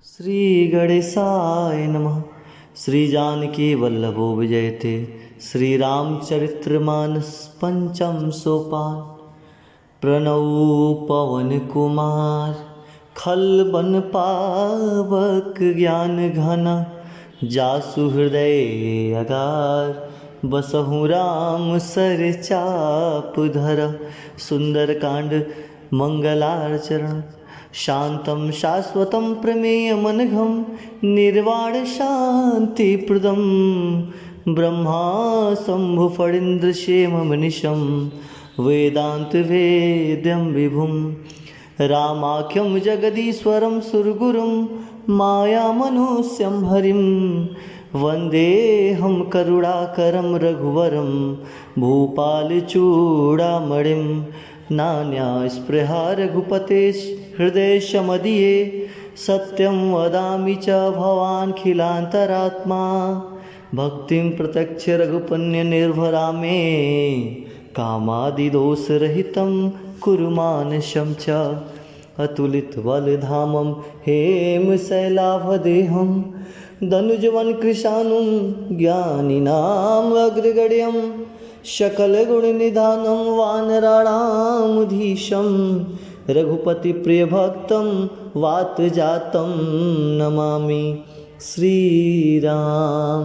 श्री गणेशाय नमः। श्री जानकी वल्लभो विजयते। श्री रामचरित्रमानस पंचम सोपान। प्रणव पवन कुमार खल बन पावक ज्ञान घन। जासु हृदय अगार बसहु राम सर चाप धर। सुंदर कांड मंगलाचरण। शांतं शाश्वतं प्रमेयमनघं निर्वाण शांतिप्रदं। ब्रह्मा शंभु फणीन्द्रक्षेममनिशं वेदांत वेद्यं विभुं। रामाख्यं जगदीश्वरं सुरगुरुं मायामनुष्यं हरिं। वन्देऽहं करुणाकरं रघुवरं भूपालचूडामणिं। नान्या स्पृहा रघुपते हृदयशमदीये। सत्यं वदामि च भवानखिलान्तरात्मा। भक्तिं प्रत्यक्ष रघुपन्य निर्भरा मे। कामादिदोषरहितं कुरु मानसं च। अतुलितबलधामं हेमशैलाभदेहं। दनुजवन कृशानुं ज्ञानिनाम् अग्रगण्यं। सकलगुणनिधानं वानराणामधीशं। रघुपतिप्रियभक्तं वातजातं नमामि। श्रीराम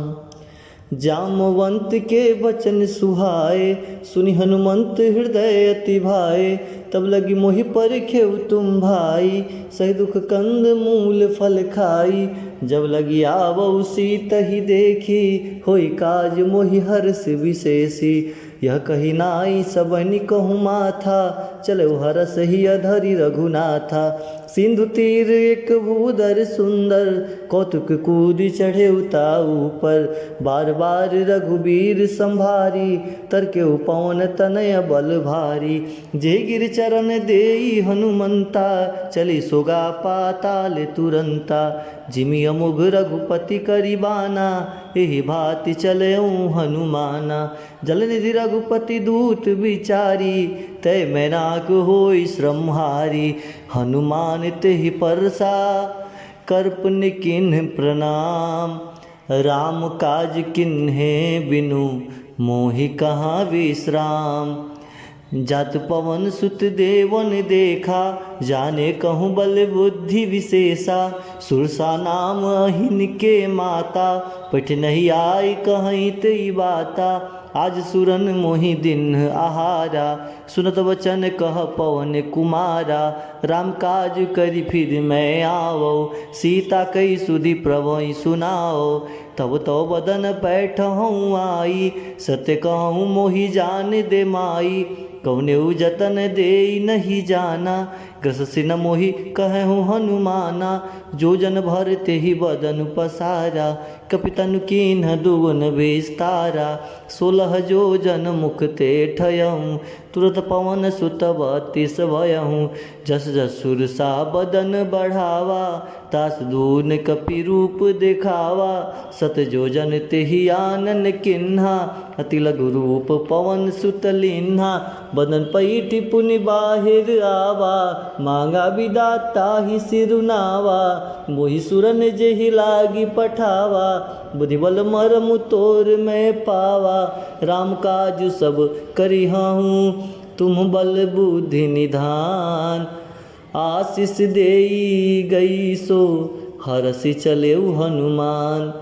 जामवंत के वचन सुहाए। सुनि हनुमंत हृदय अति भाए। तब लगी मोहि परखेउ तुम भाई। सही दुख कंद मूल फल खाई। जब लगी आवऊ सीत ही देखी। होई काज मोहि हर्ष विशेषी। यह कही नाई सबनि कहूँ माथा। चलो हरस ही अधरि रघुनाथा। सिंधु तीर एक भूधर सुंदर। कौतुक कूद चढ़े उताऊ पर। बार बार रघुबीर संभारी। तरके पवन तनय बल भारी। जे गिर चरण देई हनुमंता। चली सोगा पाताल तुरंता। जिमि अमुघ रघुपति करिबाना। एहि भाति चलऊँ हनुमाना। जलनिधि रघुपति दूत विचारी। तय मैनाक होई श्रमहारी। हनुमान तेहि परसा कर्पन किन्ह प्रणाम। राम काज किन्हे बिनु मोहि कहाँ विश्राम। जात पवन सुत देवन देखा। जाने कहूँ बल बुद्धि विशेषा। सुरसा नाम अहिन के माता। पठ नहीं आई कहीं तई बाता। आज सुरन मोहि दिन आहारा। सुनत वचन कह पवन कुमारा। राम काज करि फिर मैं आवो। सीता कई सुधि प्रभु सुनाओ। तब तो बदन बैठहूँ आई। सत्य कहूँ मोहि जान दे माई। कौनेउ जतन दे नहीं जाना। ग्रससि न मोहि कहूँ हनुमाना। जो जन भर तेहि बदन पसारा। कपितनु कीन्ह दुगुन विस्तारा। 16 जो जन मुख ते ठयऊँ। तुरत पवन सुत 32 भयऊँ। जस जस सुरसा बदन बढ़ावा। तास दून कपि रूप दिखावा। सत जो जन तेहि आनन किन्हा। अति लघु रूप पवन सुत लीन्हा। बदन पैठी पुनि बाहिर आवा। मांगा विदाता ही सिरुनावा। मोहि सुरन जेहि लागी पठावा। बुद्धि बल मरमु तोर मैं पावा। राम काज सब करिहूँ तुम बल बुद्धि निधान। आशीष देई गई सो हरसि चलेउ हनुमान।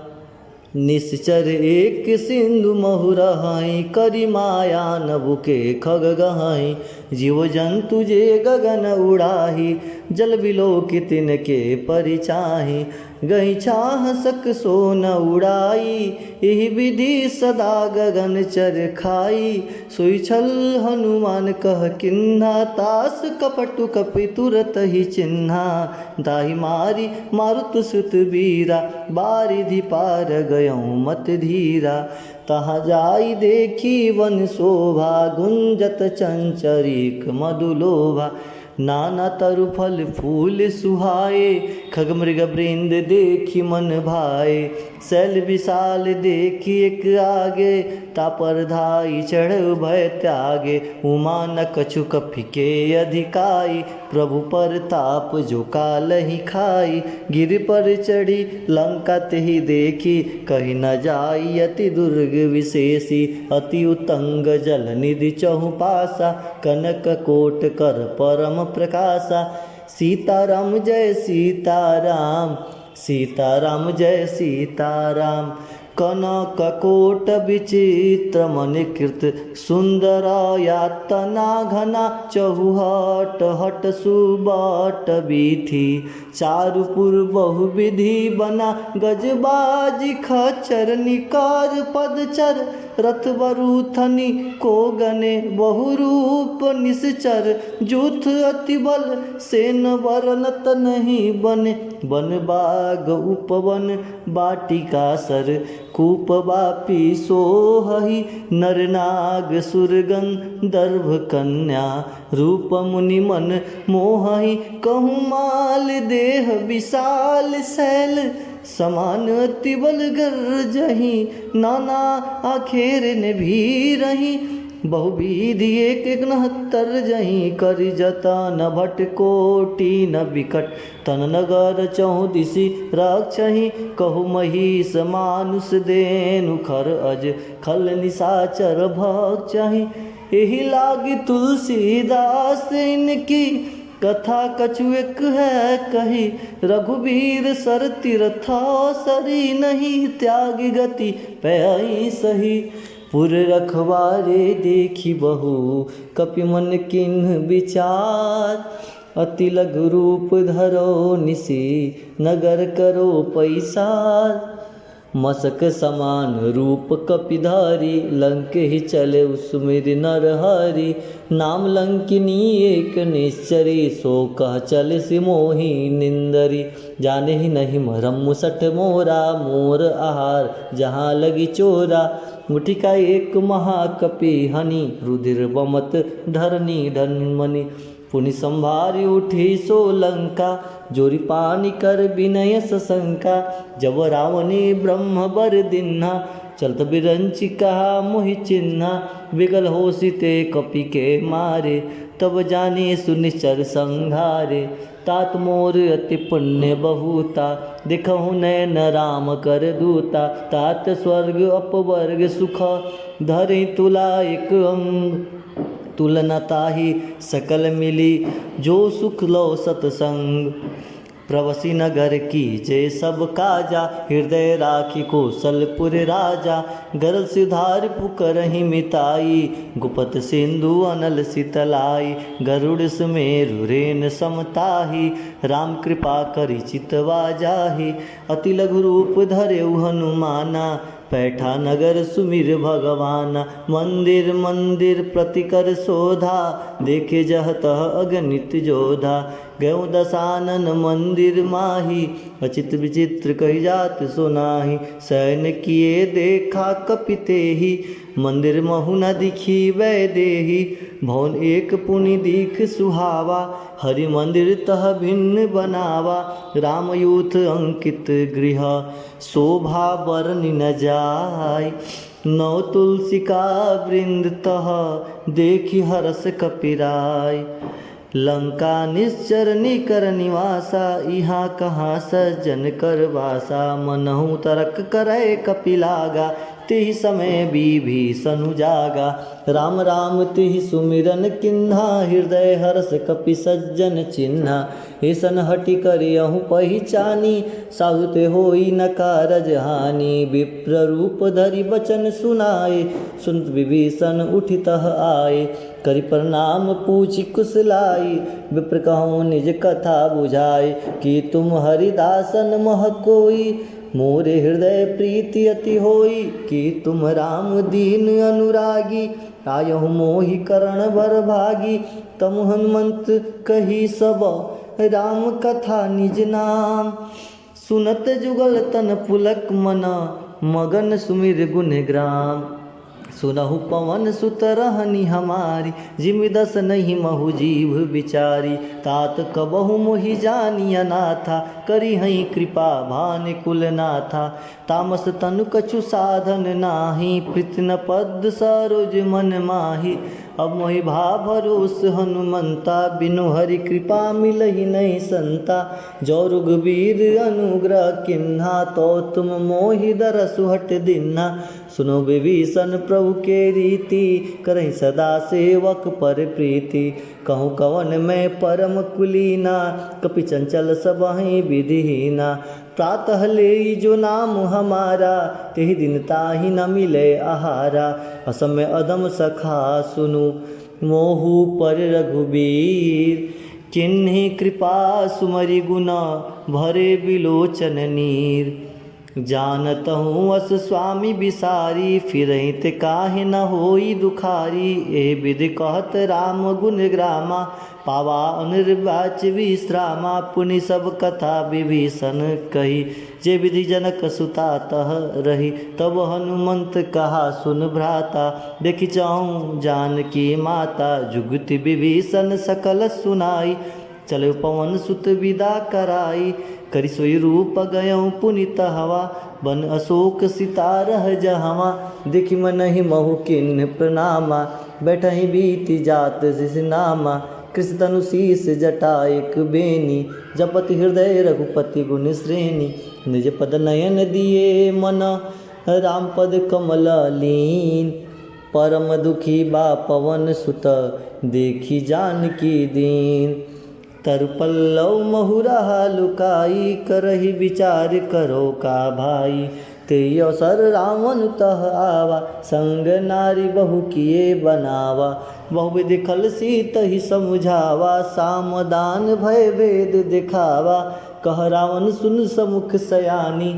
निश्चर एक सिंधु महुरहाई। करि माया नभु के खग गहाई। जीव जंतु जे गगन उड़ाही। जल बिलो कि तिनके परिचाही। गई चाह सक सो न उड़ाई। एहि विधि सदा गगन चर खाई। सोई छल हनुमान कह किन्हा। तास कपटु कपि तुरत ही चिन्हा। दाहि मारी मारुत सुत बीरा। बारिधि पार गयऊँ मत धीरा। तहाँ जाई देखी वन शोभा। गुंजत चंचरीक मधुलोभा। नाना तरु फल फूल सुहाए। खग मृग वृंद देखी मन भाए। शैल विशाल देखी एक आगे, तापर धाई चढ़ भय त्यागे। उमा न कछु कपिके अधिकाई, प्रभु पर ताप जो काल ही खाई। गिर पर चढ़ी लंका तेहि देखी, कही न जाई अति दुर्ग विशेषी। अति उतंग जल निधि चहुपासा, कनक कोट कर परम प्रकाशा। सीताराम जय सीताराम, सीताराम जय सीताराम। कनक कोट विचित्र मणिकृत, सुंदर यातना घना। चहुहट हट सुबट बीथी, चारुपुर बहुविधि बना। गजबाजी खच्चर निकार पदचर, रथ बरूथनी को गने। बहुरूप निश्चर, जूथ अति बल सेन बरनत नहीं बने। वन बाग उपवन बाटिका सर, कूप बापी सोहहि। नर नाग सुरगन दर्भ कन्या, रूप मुनि मन मोहहि। कहूँ माल देह विशाल शैल, समान अति बल गर्जहि। नाना आखेर ने भी रही, बहुविधि एक 69 जहीं। करि जतन भट कोटि न बिकट, तन नगर चौदिसी रक्षहि। कहु महिष मानुष देनु खर अज, खल निशाचर भक्षहि। एहि लागी तुलसीदास इनकी, कथा कछु एक है कही। रघुबीर सर तीर्था सरी नहीं, त्यागी गति पई सही। पुर रखवारे देखी बहु, कपि मन किन्ह विचार। अति लघु रूप धरो निसी, नगर करो पैसार। मसक समान रूप कपिधारी, लंक ही चले उसमेर नर हरि। नाम लंकिनी एक निश्चरी, सो कह चल सिमोही निंदरी। जाने ही नहीं मरम मुसठ मोरा, मोर आहार जहाँ लगी चोरा। मुठिका एक महाकपि हनि, रुधिर बमत धरनी धनमणि। पुनि संभारी उठी सो लंका, जोरी पानी कर विनय सशंका। जब रावणी ब्रह्म बर दिन्हा, चलत बिरंची कहा मोहि चिन्हा। विगल होसिते कपि के मारे, तब जाने सुनिश्चर संघारे। तात मोर अति पुण्य बहुता, देखहु नैन राम कर दूता। तात स्वर्ग अपवर्ग सुख, धरि तुला एक अंग। तुलना ताहि सकल मिली, जो सुख लो सतसंग। प्रवसी नगर की जय सब काजा, हृदय राखी कौशलपुर राजा। गरल सिधार पुकरहि मिताई, गुपत सिंधु अनल शीतलाई। गरुड़ सुमेरु रेन समताही, राम कृपा करि चितवा जाहि। अति लघु रूप धरेउ हनुमाना, पैठा नगर सुमिर भगवाना। मंदिर मंदिर प्रतिकर शोधा, देखे जह तह अगणित जोधा। गयो दशानन मंदिर माही, अचित विचित्र कही जात सुनाही। सैन किए देखा कपितेहि, मंदिर महु न दिखी वै देहि। भवन एक पुनि दीख सुहावा, हरि मंदिर तह भिन्न बनावा। राम यूथ अंकित गृह, शोभा बरनि न जाय। नौ तुलसी का वृंद तह, देखी हरस कपिराय। लंका निश्चर निकर निवासा, यहाँ कहाँ सज्जन कर वासा। मनहु तरक करे कपिलागा, तिहि समय विभीषण जागा। राम राम तिहि सुमिरन किन्हा, हृदय हर्ष कपि सज्जन चिन्हा। ऐसन हटि करियहु पहिचानी, साहुते होई न कारज हानि। विप्र रूप धरि बचन सुनाए, सुनत विभीषण उठितः आए। करि प्रणाम पूछि कुशलाई, विप्र कहूँ निज कथा बुझाए। कि तुम हरिदासन मह कोई, मोरे हृदय प्रीति अति होई। कि तुम राम दीन अनुरागी, आयहु मोहि करण बर भागी। तम हनुमंत कही सब, राम कथा निज नाम। सुनत जुगल तन पुलक मना, मगन सुमिर गुण ग्राम। सुनहु पवन सुत रहनी हमारी, जिमि दस नहीं महु जीव बिचारी। तात कबहु मोहि जानी अनाथा, करी हई कृपा भान कुल नाथा। तामस तनु कछु साधन नाही, प्रीति न पद सरोज मन माही। अब मोहि भा भरोस हनुमंता, बिनु हरि कृपा मिलहि नहीं संता। जो रघुबीर अनुग्रह किन्हा, तो तुम मोहि दरसु हट दिन्हा। सुनो विभीषण प्रभु के रीति, करहि सदा सेवक पर प्रीति। कहूँ कवन में परम कुलीना, कपि चंचल सबहि विधिहीना। प्रातः ले जो नाम हमारा, तेहि दिन ताहि न मिले आहारा। असमय अधम सखा सुनु, मोहु पर रघुबीर। किन्हि कृपा सुमरि गुना, भरे बिलोचन नीर। जानतहूँ अस स्वामी बिसारी, फिरहि ते काहे न होई दुखारी। ए विधि कहत राम गुण ग्रामा, पावा अनिर्वाच विश्रामा। पुनि सब कथा विभीषण कही, जे विधि जनक सुता तह रही। तब हनुमंत कहा सुन भ्राता, देखि चाहूँ जानकी माता। जुगति विभीषण सकल सुनाई, चले पवन सुत विदा कराई। करि सोई रूप गयऊँ पुनित हवा, बन अशोक सीता रह जहवा। देखि मनहि महु किन्ह प्रणामा, बैठहि बीति जात सिसनामा। कृष्ण तनु शीस जटा एक बेनी, जपति हृदय रघुपति गुण श्रेणी। निज पद नयन दिए मन, राम पद कमल लीन। परम दुखी बा पवन सुत, देखी जानकी दीन। तर पल्लव महुरा लुकाई, करहि विचार करो का भाई। ते अवसर रावण तह आवा, संग नारी बहु किए बनावा। बहुविधि खल सीत ही समुझावा, सामदान भय भेद दिखावा। कह रावण सुन समुख सयानी,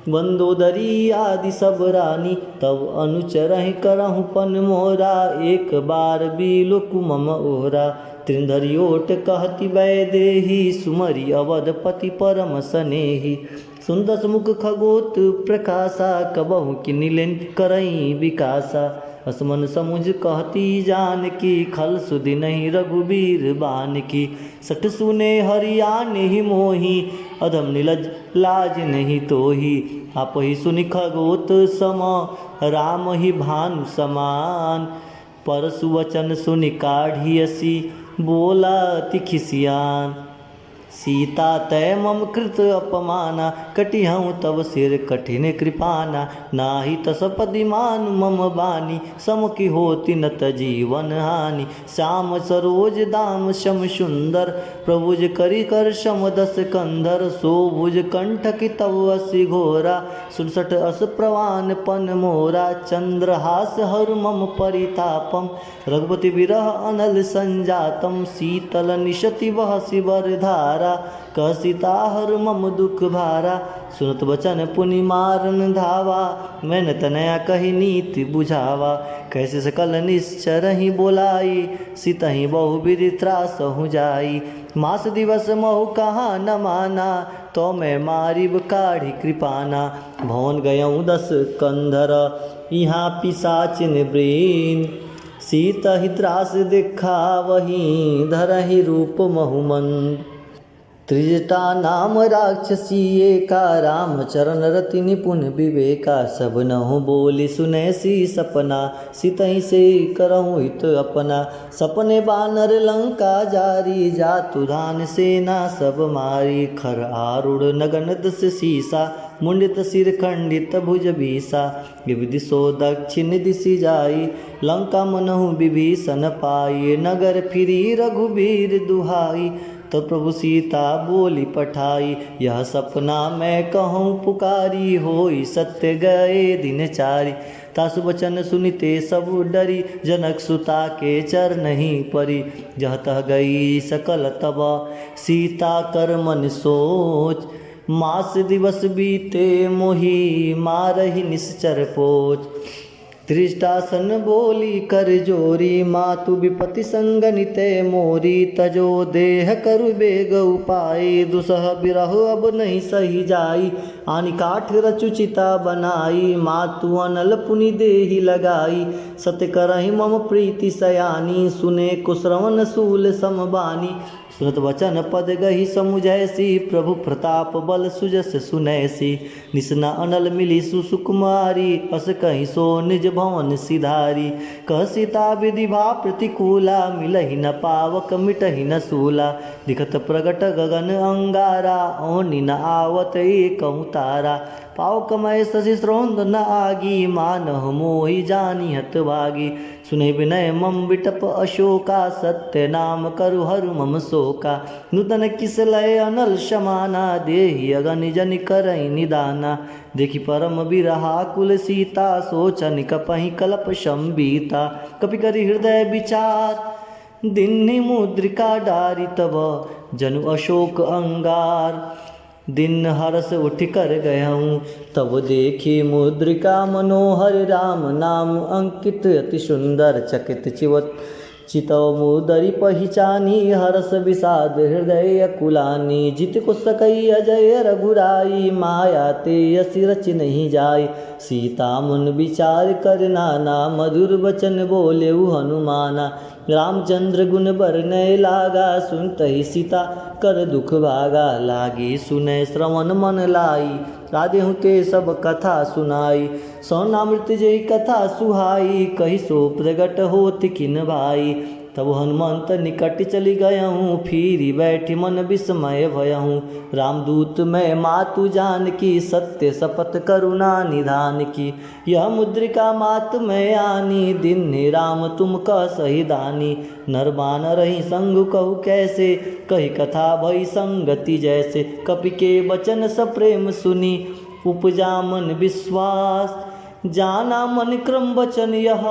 मंदोदरी आदि सब रानी। तब अनुचर करहु पन मोरा, एक बार बिलोकु मम ओरा। त्रिंधरी ओट कहति वैदेही, सुमरि अवधपति परम सनेही। सुंदस मुख खगोत प्रकाशा, कबहु किनिलेन करई विकासा। असमन समुझ कहती जानकी, खल सुधि नहीं रघुबीर बानकी। सठ सुने हरियाने ही मोही, अधम निलज लाज नहीं तोही। आप ही सुनि खगोत सम, राम ही भानु समान। परसु वचन सुनि काढ़ियसी, बोला अति खिसियान। सीता तय मम कृत अपमाना, कटिहऊँ तब सिर कठिन कृपाना। नाही तस पदिमान मम बानी, समकी होती न जीवन हानि। श्याम सरोज दाम शम सुंदर, प्रभुज करि कर शम दस कंधर। सोभुज कंठक तव असि घोरा, 67 अस प्रवान पन मोरा। चंद्रहास हर मम परितापम, रघुपति विरह अनल संजातम। शीतल निशति बहसि बरधारा, कह सीता हर मम दुख भारा। सुनत बचन पुनि मारन धावा, मैंने तनया कही नीति बुझावा। कैसे सकल निश्चर ही बोलाई, सीतहि बहु विधि त्रासहु जाई। मास दिवस महु कहाँ न माना, तो मैं मारिब काढ़ी कृपाना। भवन गयऊँ 10 कंधर, यहाँ पिशाचिन ब्रीन। सीता ही त्रास देखा वहीं, धरहि रूप बहुमंद। त्रिजटा नाम राक्षसी एका, राम चरण रति निपुण विवेका। सब नहु बोली सुने सी सपना, सितहि से करहु हित अपना। सपने बानर लंका जारी, जातु धान सेना सब मारी। खर आरूढ़ नगन दस सीसा, मुंडित सिर खंडित भुज भीसा। विदिशो दक्षिण दिशि जाई, लंका मनहु विभीषण पाई। नगर फिरी रघुबीर दुहाई, तो प्रभु सीता बोली पठाई। यह सपना मैं कहूँ पुकारी, होई सत्य गए दिन चारी। तासु बचन सुनिते सब डरी, जनक सुता के चर नहीं परी। जह तह गई सकल तब, सीता कर मन सोच। मास दिवस बीते मोही, मारहि निश्चर पोच। त्रिष्टासन बोली कर जोरी, मातु विपति संगनिते मोरी। तजो देह करु बेग उपाय, दुसह बिरह अब नहीं सही जाई। आनि काठ रचु चिता बनाई, मातु अनल पुनि देहि लगाई। सत्य करहि मम प्रीति सयानी, सुने कुश्रवण सूल समबानी। सुनत वचन पद गही समुझैसी, प्रभु प्रताप बल सुजस सुनैसी। निसना अनल मिली सुसुकुमारी, अस कहीं सो निज भवन सिधारी। कह सीता विधि भा प्रतिकूला, मिलहि न पावक मिटहि न सूला। दिखत प्रगट गगन अंगारा, ओनि न आवत एकहु तारा। पावक मय शशि स्रोंद न आगी, मानह मोहि जानी हतभागी। सुने विनय मम विटप अशोका, सत्य नाम करु हरु मम शोका। नूतन किसलय अनल समाना, देहि अगन जन करई निदाना। देखि परम बिरहा कुल सीता, सोचन कपहि कल्प संबीता। कपि करि हृदय विचार, दिन्हि मुद्रिका डारी। तब जनु अशोक अंगार, दिन हरस उठ कर गयऊँ। तब देखी मुद्रिका मनोहर, राम नाम अंकित अति सुंदर। चकित चितव मुदरि पहिचानी, हरस विषाद हृदय अकुलानी। जित को सकई अजय रघुराई, माया ते यसी रच नहीं जाय। सीता मन विचार कर नाना, मधुर वचन बोलेउ हनुमाना। रामचंद्र गुण बरनय लागा, सुनतहि सीता कर दुख भागा। लागी सुनय श्रवण मन लाई, राधेहु ते सब कथा सुनाई। सौनामृत जय कथा सुहाई, कहि सो प्रगट होत किन भाई। तब हनुमंत निकट चली गयहूँ, फिरी बैठी मन विस्मय भयहूँ। रामदूत मैं मातु जान की, सत्य शपथ करुणा निधान की। यह मुद्रिका मात मैं आनी, दिन राम तुम कह सही दानी। नरबान रही संग कहु कैसे, कही कथा भई संगति जैसे। कपि के वचन सप्रेम सुनी, उपजा मन विश्वास। जाना मन क्रम वचन यह,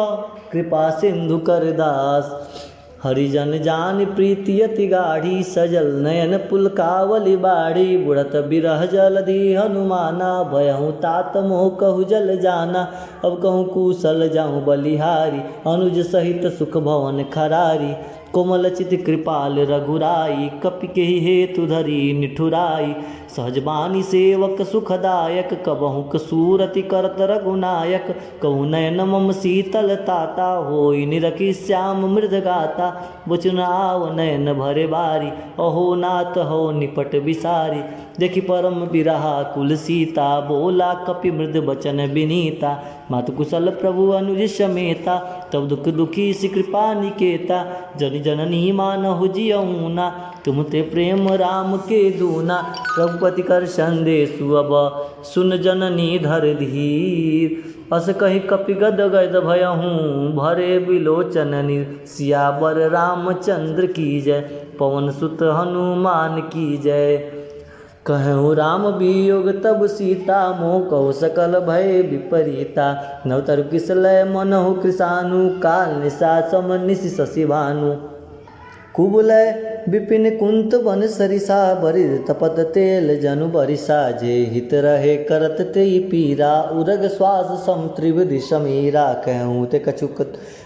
कृपा सिंधु कर दास। हरिजन जान प्रीति अति गाढ़ी, सजल नयन पुलकावली बाढ़ी। बुढ़त बिरह जलधि हनुमाना, भयहु तात मोह कहु जल जाना। अब कहूँ कुशल जाऊँ बलिहारी, अनुज सहित सुख भवन खरारी। कोमल चित कृपाल रघुराई, कपि केहि हेतु धरी निठुराई। सहजबानी सेवक सुखदायक, कबहु कसूरति करत रघुनायक। कहु नयन मम शीतल ताता, होई निरखि श्याम मृद गाता। वचन आव नयन भरे बारी, अहो नाथ हो निपट विसारी। देखि परम बिरहा कुल सीता, बोला कपि मृद वचन विनीता। मातु कुशल प्रभु अनुज समेता, तब दुख दुखी सि कृपा निकेता। जन जननी मानहु जियऊना, तुम ते प्रेम राम के दूना। रघुपति कर संदेशु अब, सुन जननी धर धीर। अस कहि कपि गद गद भयहूँ, भरे बिलोचन सियावर रामचंद्र की जय। पवन सुत हनुमान की जय। कहूँ राम वियोग तब सीता, मोह कहु सकल भय विपरीता। नवतरु किसलय मनहु कृसानु, काल निशा सम निशि शशि भानु। कुबलय विपिन कुंत वन सरिसा, बरिद तपत तेल जनु बरिसा। जे हित रहे करत तेई पीरा, उरग श्वास सम त्रिविधि समीरा। कहूँ ते कछुक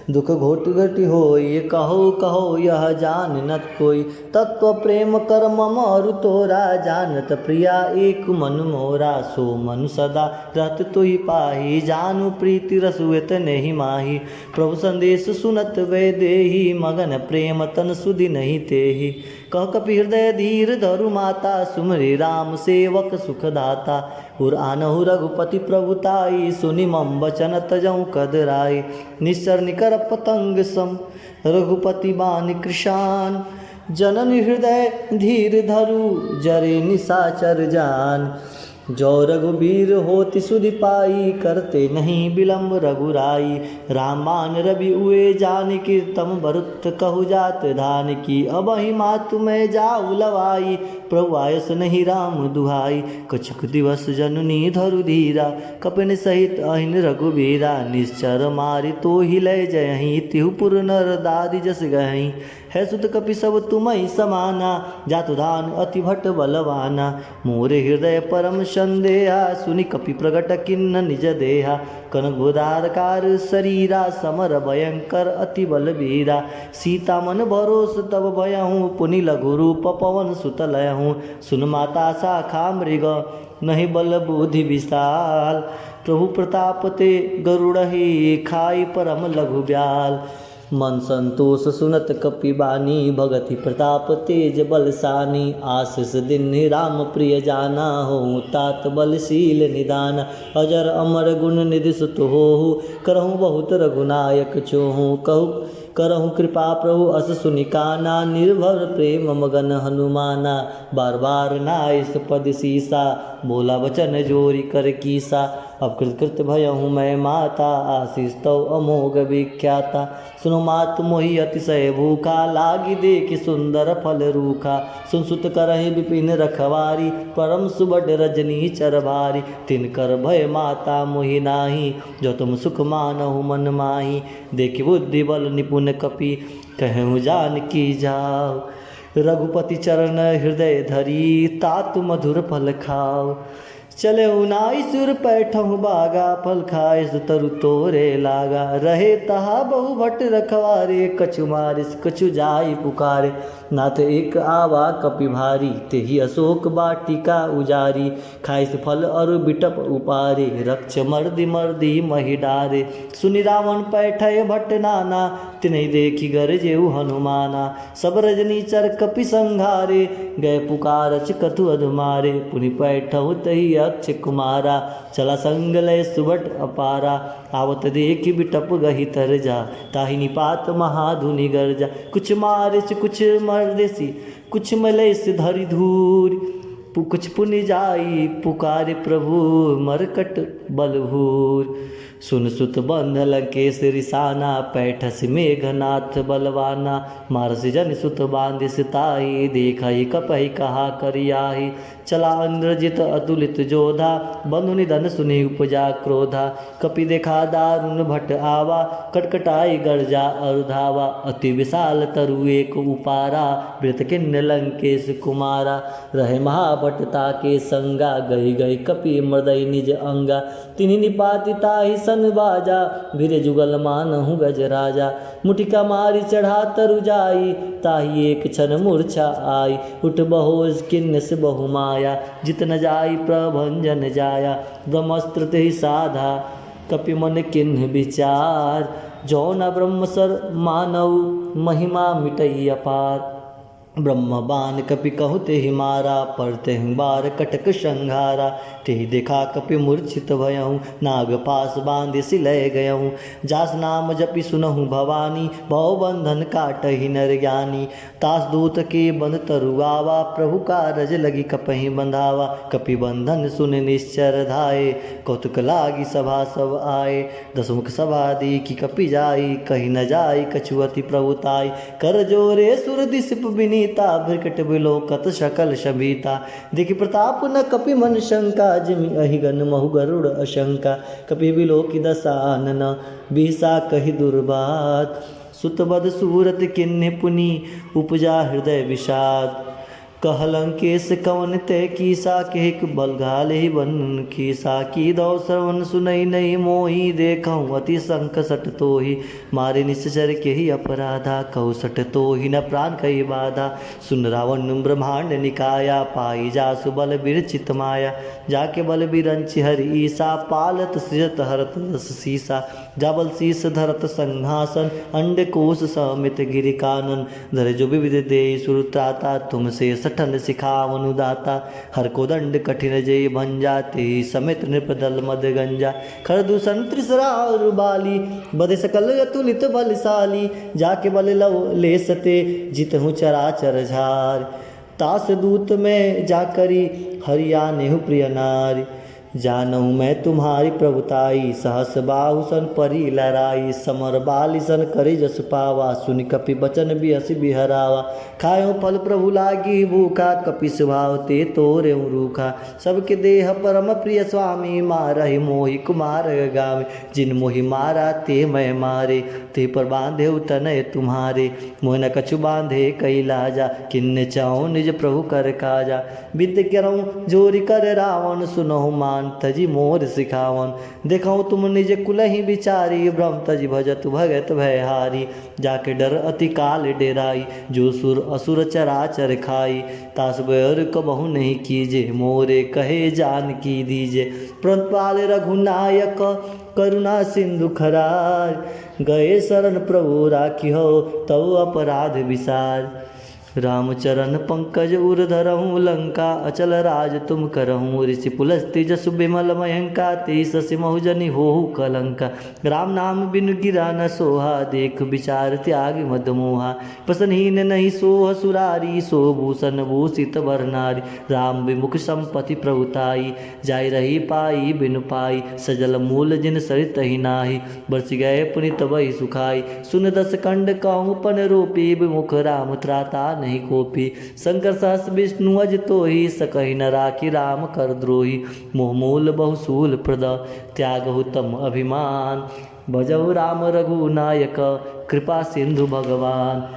दुख घोट घटी होई, कहो कहो यह जान न कोई। तत्व प्रेम कर मम अरु तोरा, जानत प्रिया एक मन मोरा। सो मन सदा रहत तुहि पाही, जानू प्रीति रसुएत नहीं माही। प्रभु संदेश सुनत वे देही, मगन प्रेम तन सुधि नहीं तेही। कह कपि हृदय धीर धरु माता, सुमरि राम सेवक सुखदाता। उर आनहु रघुपति प्रभुताई, सुनि मम वचन तजहु कदराई। निश्चर निकर पतंग सम, रघुपति बान कृशान। जननी हृदय धीर धरु, जरे निशाचर जान। जो रघुबीर होति सुधि पाई, करते नहीं विलम्ब रघुराई। रामान रवि उए जान कीर्तम, बरुत कहु जात धान की। अब ही मातु मैं जाऊ लवाई, प्रभु आयस नहीं राम दुहाई। कछुक दिवस जननी धरु धीरा, कपिन सहित अहिन रघुबीरा। निश्चर मारि तो ही लय जयहि, तिहु पुर नर दादि जस गहि। है सुत कपि सब तुमहि समाना, जातु धान अति भट बलवाना। मोरे हृदय परम संदेहा, सुनि कपि प्रगट किन्न निज देहा। कनक बुधारकार शरीरा, समर भयंकर अति बलबीरा। सीता मन भरोस तब भयहूँ, पुनि लघु रूप पवन सुत लयहूँ। सुन माता शाखा मृग, नहीं बल बुद्धि विशाल। प्रभु प्रताप ते गरुड़हि, खाई परम लघु ब्याल। मन संतोष सुनत कपि बानी, भगति प्रताप तेज बलसानी। आशीष दीन्हि राम प्रिय जाना, हो तात बलशील निदान। अजर अमर गुण निधि सुत होहु, करहु बहुत रघुनायक छोहु। करहु कृपा प्रभु अस सुनि काना, निर्भर प्रेम मगन हनुमाना। बार बार नाइस पद सीसा, बोला वचन जोरी कर कीसा। अब कृत भयहूँ मैं माता, आशीष तव अमोघ विख्याता। सुनो मात मोहि अतिशय भूखा, लागी देखि सुंदर फल रूखा। सुन सुत करहि विपिन रखवारी, परम सुबड रजनी चर भारी। तिनकर भय माता मोहि नाही, जो तुम सुख मानहु मन माही। देखि बुद्धि बल निपुण कपि, कहूँ जानकी जाओ। रघुपति चरण हृदय धरी, तात मधुर फल खाओ। चले उनाई सुर पैठहु बागा, फल खाए सुतरु तोरे लागा। रहे तहा बहु भट रखवारे, कछु मारिस कछु जाई पुकारे। नाथ एक आवा कपि भारी, तेहि अशोक वाटिका उजारी। खाइस फल अरु बिटप उपारे, रक्ष मर्दि मर्दि महि डारे। सुनि रावण पैठय भट नाना, तिन्हि देखि गरजेउ हनुमाना। सब रजनी चर कपि संघारे, गए पुकारच कथु अधुमारे। पुनि पैठहु तहि अक्ष कुमारा, चला संग लय सुबट अपारा। आवत देखि बिटप गहि तर जा, ताहि निपात महाधुनि गर्जा। कुछ मारिस कुछ मर्देसी, कुछ मलैस धरि धूर। कुछ पुनि जाई पुकारे प्रभु, मरकट बलभूर। सुन सुत बंध लंकेश रिसाना, पैठस मेघनाथ बलवाना। मारस जन सुत बांधिस ताहि, देखहि कपहि कहा करियाहि। चला इंद्रजित अतुलित जोधा, बंधु निधन सुनि उपजा क्रोधा। कपि देखा दारुण भट आवा, कटकटाई गर्जा अरुधावा। अति विशाल तरु एक उपारा, वृत किन्न लंकेश कुमारा। रहे महाभट ताके संगा, गई गई कपि मृदय निज अंगा। तिन्हि निपाति ताहि सन बाजा, वीर जुगल मानहु गज राजा। मुटिका मारी चढ़ा तरु जाई, ताहि एक क्षण मूर्छा आई। उठ बहोज किन्न से बहु माया, जित न जाई प्रभंजन जाया। ब्रह्मस्त्र तेहि साधा, कपि मन किन्ह विचार। जो न ब्रह्म सर मानव, महिमा मिटई अपार। ब्रह्म बान कपि कहु तेहि मारा, परते बार कटक संघारा। तेहि देखा कपि मूर्छित भयहूँ, नाग पास बांधि सिलय गयहूँ। जास नाम जपि सुनहु भवानी, भव बंधन काटहि नर ज्ञानी। तास दूत के बंध तरुआवा, प्रभु कारज लगी कपहि बंधावा। कपि बंधन सुन निश्चर धाये, कौतुक लागी सभा सब आए। दसमुख सभा देखि कपि जाई, कहि न जाई कछुअति प्रभुताई। कर जोरे सुर दिसिप विनीता, भृकट बिलोकत सकल शबीता। देखि प्रताप न कपि मन शंका, जिमि अहिगन महु गरुड़ अशंका। कपि बिलोकि दसानन, बिहसा कहि दुर्बात। सुतबद सूरत किन्हि पुनि, उपजा हृदय विषाद। कहलंकेश कवन ते कीसा, केक बलघाले बन कीसा। की दौ श्रवण सुनई नहीं मोही, देखऊँ अति संक सट तोहि। मारे निश्चर के ही अपराधा, कहु सट तोहि न प्राण कही बाधा। सुन रावण ब्रह्मांड निकाया, पाई जासु बल बिरचित माया। जाके बल बिरंचि हरि ईसा, पालत सृजत हरत रस सीसा। जाबल शीस धरत संहासन, अंड कोश समित गिरि कानन। धरे जो विविध दे सुरत्राता, तुमसे सठन सिखावनु दाता। हर को दंड कठिन जय भंजाते, समित नृपदल मद गंजा। खरदूषण त्रिसरा और बाली, बधे सकल अतुलित बलशाली। जाके बल लव ले सते, जितहु चराचर झार। तास दूत में जाकरी, हरिया नेहु प्रिय नारी। जानहु मैं तुम्हारी प्रभुताई, सहस बाहु सन परी लहराई, समर बाली सन करी जस पावा, सुनि कपि बचन बिहसि बिहरावा। खायो फल प्रभु लागी भूखा, कपि स्वभाव ते तोरे रूखा। सबके देह परम प्रिय स्वामी, मारहि मोहि कुमार गावे। जिन मोहि मारा ते मैं मारे, ते पर बांधे तनय तुम्हारे। मोह न कछु बांधे कई लाजा, किन्ने चाहूँ निज प्रभु कर काजा। विद्य करऊँ जोरी कर रावण, सुनहु मान तजी मोर सिखावन। देखो तुम निज कुलहि विचारी, ब्रह्म तजी भजत भगत भयहारी। जाके डर अति काल डेराई, जो सुर असुर चराचर खाई। तास बैर कबहु नहीं कीजे, मोरे कहे जान की दीजे। प्रतपाल रघुनायक करुणा सिंधु खरार, गए शरण प्रभु राखी हो तव अपराध विसार। रामचरण पंकज उर धरहूँ, लंका अचल राज तुम करहूँ। ऋषि पुलस्ति जसु बिमल मयंका, ते ससि महुजनि होहु कलंका। राम नाम बिनु गिरा न सोहा, देख विचार त्याग मद मोहा। प्रसन्नहीन नहीं सोह सुरारी, सो भूषण भूषित बरनारी। राम विमुख संपत्ति प्रभुताई, जाय रही पाई बिनु पाई। सजल मूल जिन सरित ही नाही, बरस गए पुनित वही सुखाई। सुन दस कंड कहूँ पन रूपी, विमुख राम त्राता नहीं कोपी। शंकर सहस विष्णु अज तोहि, सकहि न राखी राम कर द्रोही। मोह मूल बहुसूल प्रद, त्यागहु तम अभिमान। भजहु राम रघुनायक, कृपा सिंधु भगवान।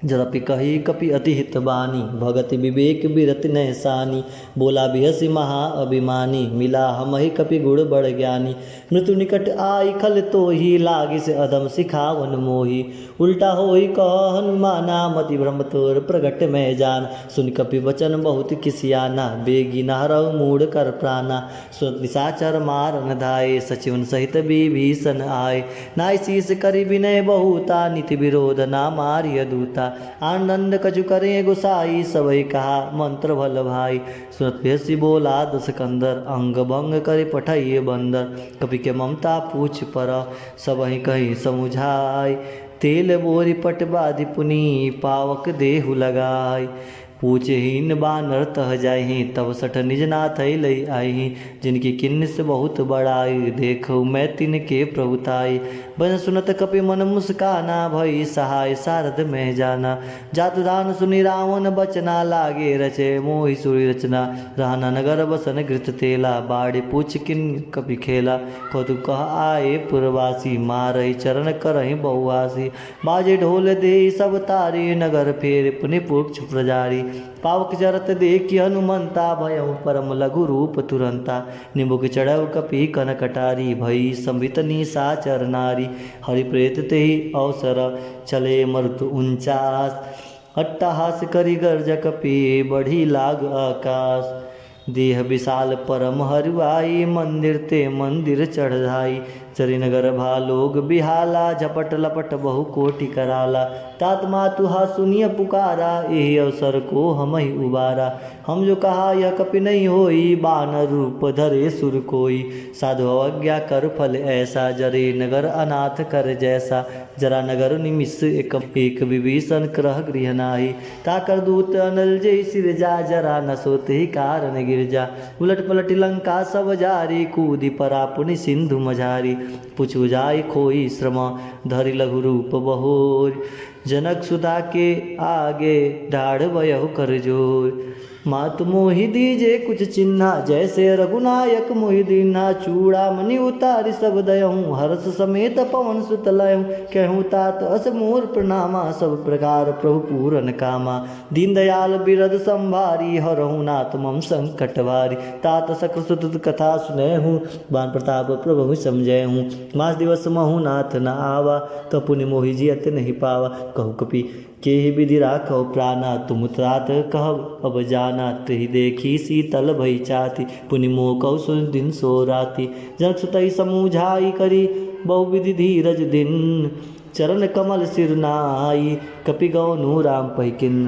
जदपि कही कपि अति हित बानी, भगत विवेक बिरत नहसानी। बोला बिहसि महा अभिमानी, मिला हमहि कपि गुण बड़ ज्ञानी। मृत्यु निकट आई खल तोहि, लागे से अधम सिखावन मोहि। उल्टा होई कह हनुमाना, मति भ्रम तोर प्रगट में जान। सुन कपि वचन बहुत किसियाना, बेगी नहरऊ मूढ़ कर प्राणा। सुरत निशाचर मारन धाये, सचिवन सहित विभीषण आए। नाय शीस करि विनय बहुता, नीति विरोध ना मारिय दूता। आनंद कछु करे गोसाई, सबई कहा मंत्र भल भाई। सुनत भेषि बोला दस कंदर, अंग भंग करे पठाइए बंदर। कपि के ममता पूछ पर, सबहि कही समुझाई। तेल बोरी पट बाधि पुनि, पावक देहु लगाई। पूछहीन बानर तह जाहि, तब सठ निज नाथ लई आहि। जिनकी किन्न से बहुत बड़ाई, देखो मैं तिनके प्रभुताई। बन सुनत कपि मन मुस्काना, भई सहाय सारद में जाना। जातु दान सुनि रावण बचना, लागे रचे मोहि सुरी रचना। रहना नगर बसन घृत तेला, बाड़ी पूछ किन कपि खेला। कौतुक कह आए पुरवासी, मारहि चरण करहि बहुआसी। बाजे ढोल देहि सब तारी, नगर फेर पुनि पुक्ष प्रजारी। पावक जरत देखि हनुमंता, भयउ परम लघु रूप तुरंता। निमुख चढ़ऊ कपि कन कटारी, भई संबित निशाचर नारी। हरि प्रेत तेहि अवसर, चले मरुत उनचास। अट्टहास करि गर्ज कपि, बढ़ी लाग आकाश। देह विशाल परम हरुआई, मंदिर ते मंदिर चढ़ाई। चरिनगर भालोग बिहाला, झपट लपट बहु कोटि कराला। तात मातुहा सुनिय पुकारा, एहि अवसर को हमहि उबारा। हम जो कहा यह कपि नहीं होई, बानर रूप धरे सुर कोई। साधु अवज्ञा कर फल ऐसा, जरे नगर अनाथ कर जैसा। जरा नगर निमिष एक विभीषण क्रह गृह नाही। ताकर दूत अनल जय सिर जा, जरा न सोते कारण गिरजा। उलट पलट लंका सब जारी, कूदी परा पुनि सिंधु मझारी। पुछु जाय खोई श्रम, धरि लघु रूप बहोर। जनक सुधा के आगे, ढाढ़ भयहु कर जोर। मातु मोहि दीजे कुछ चिन्हा, जैसे रघुनायक मोहि दीन्हा। चूड़ा मणि उतारि सब दयहूँ, हर्ष समेत पवन सुत लयहूँ। कहूँ तात अस मोर प्रणामा, सब प्रकार प्रभु पूरन कामा। दीन दयाल बिरद संभारी, हरहूँ नाथ मम संकट भारी। तात सकृ सुत कथा सुनहूँ, बान प्रताप प्रभु समझहूँ। मास दिवस महु नाथ न आवा, तो पुनि मोहि जियत नहीं पावा। कहु कपि केहि विधि राखौ प्राणा, तुम त्रात कहब अब जाना। त्रिहि देखी शीतल भई चाति, पुनि मोह कहु सुन दिन सो राति। जनक सुतहि समूझाई करी, बहुविधि धीरज दिन। चरण कमल सिर नाई, कपि गौनु राम पहिकिन।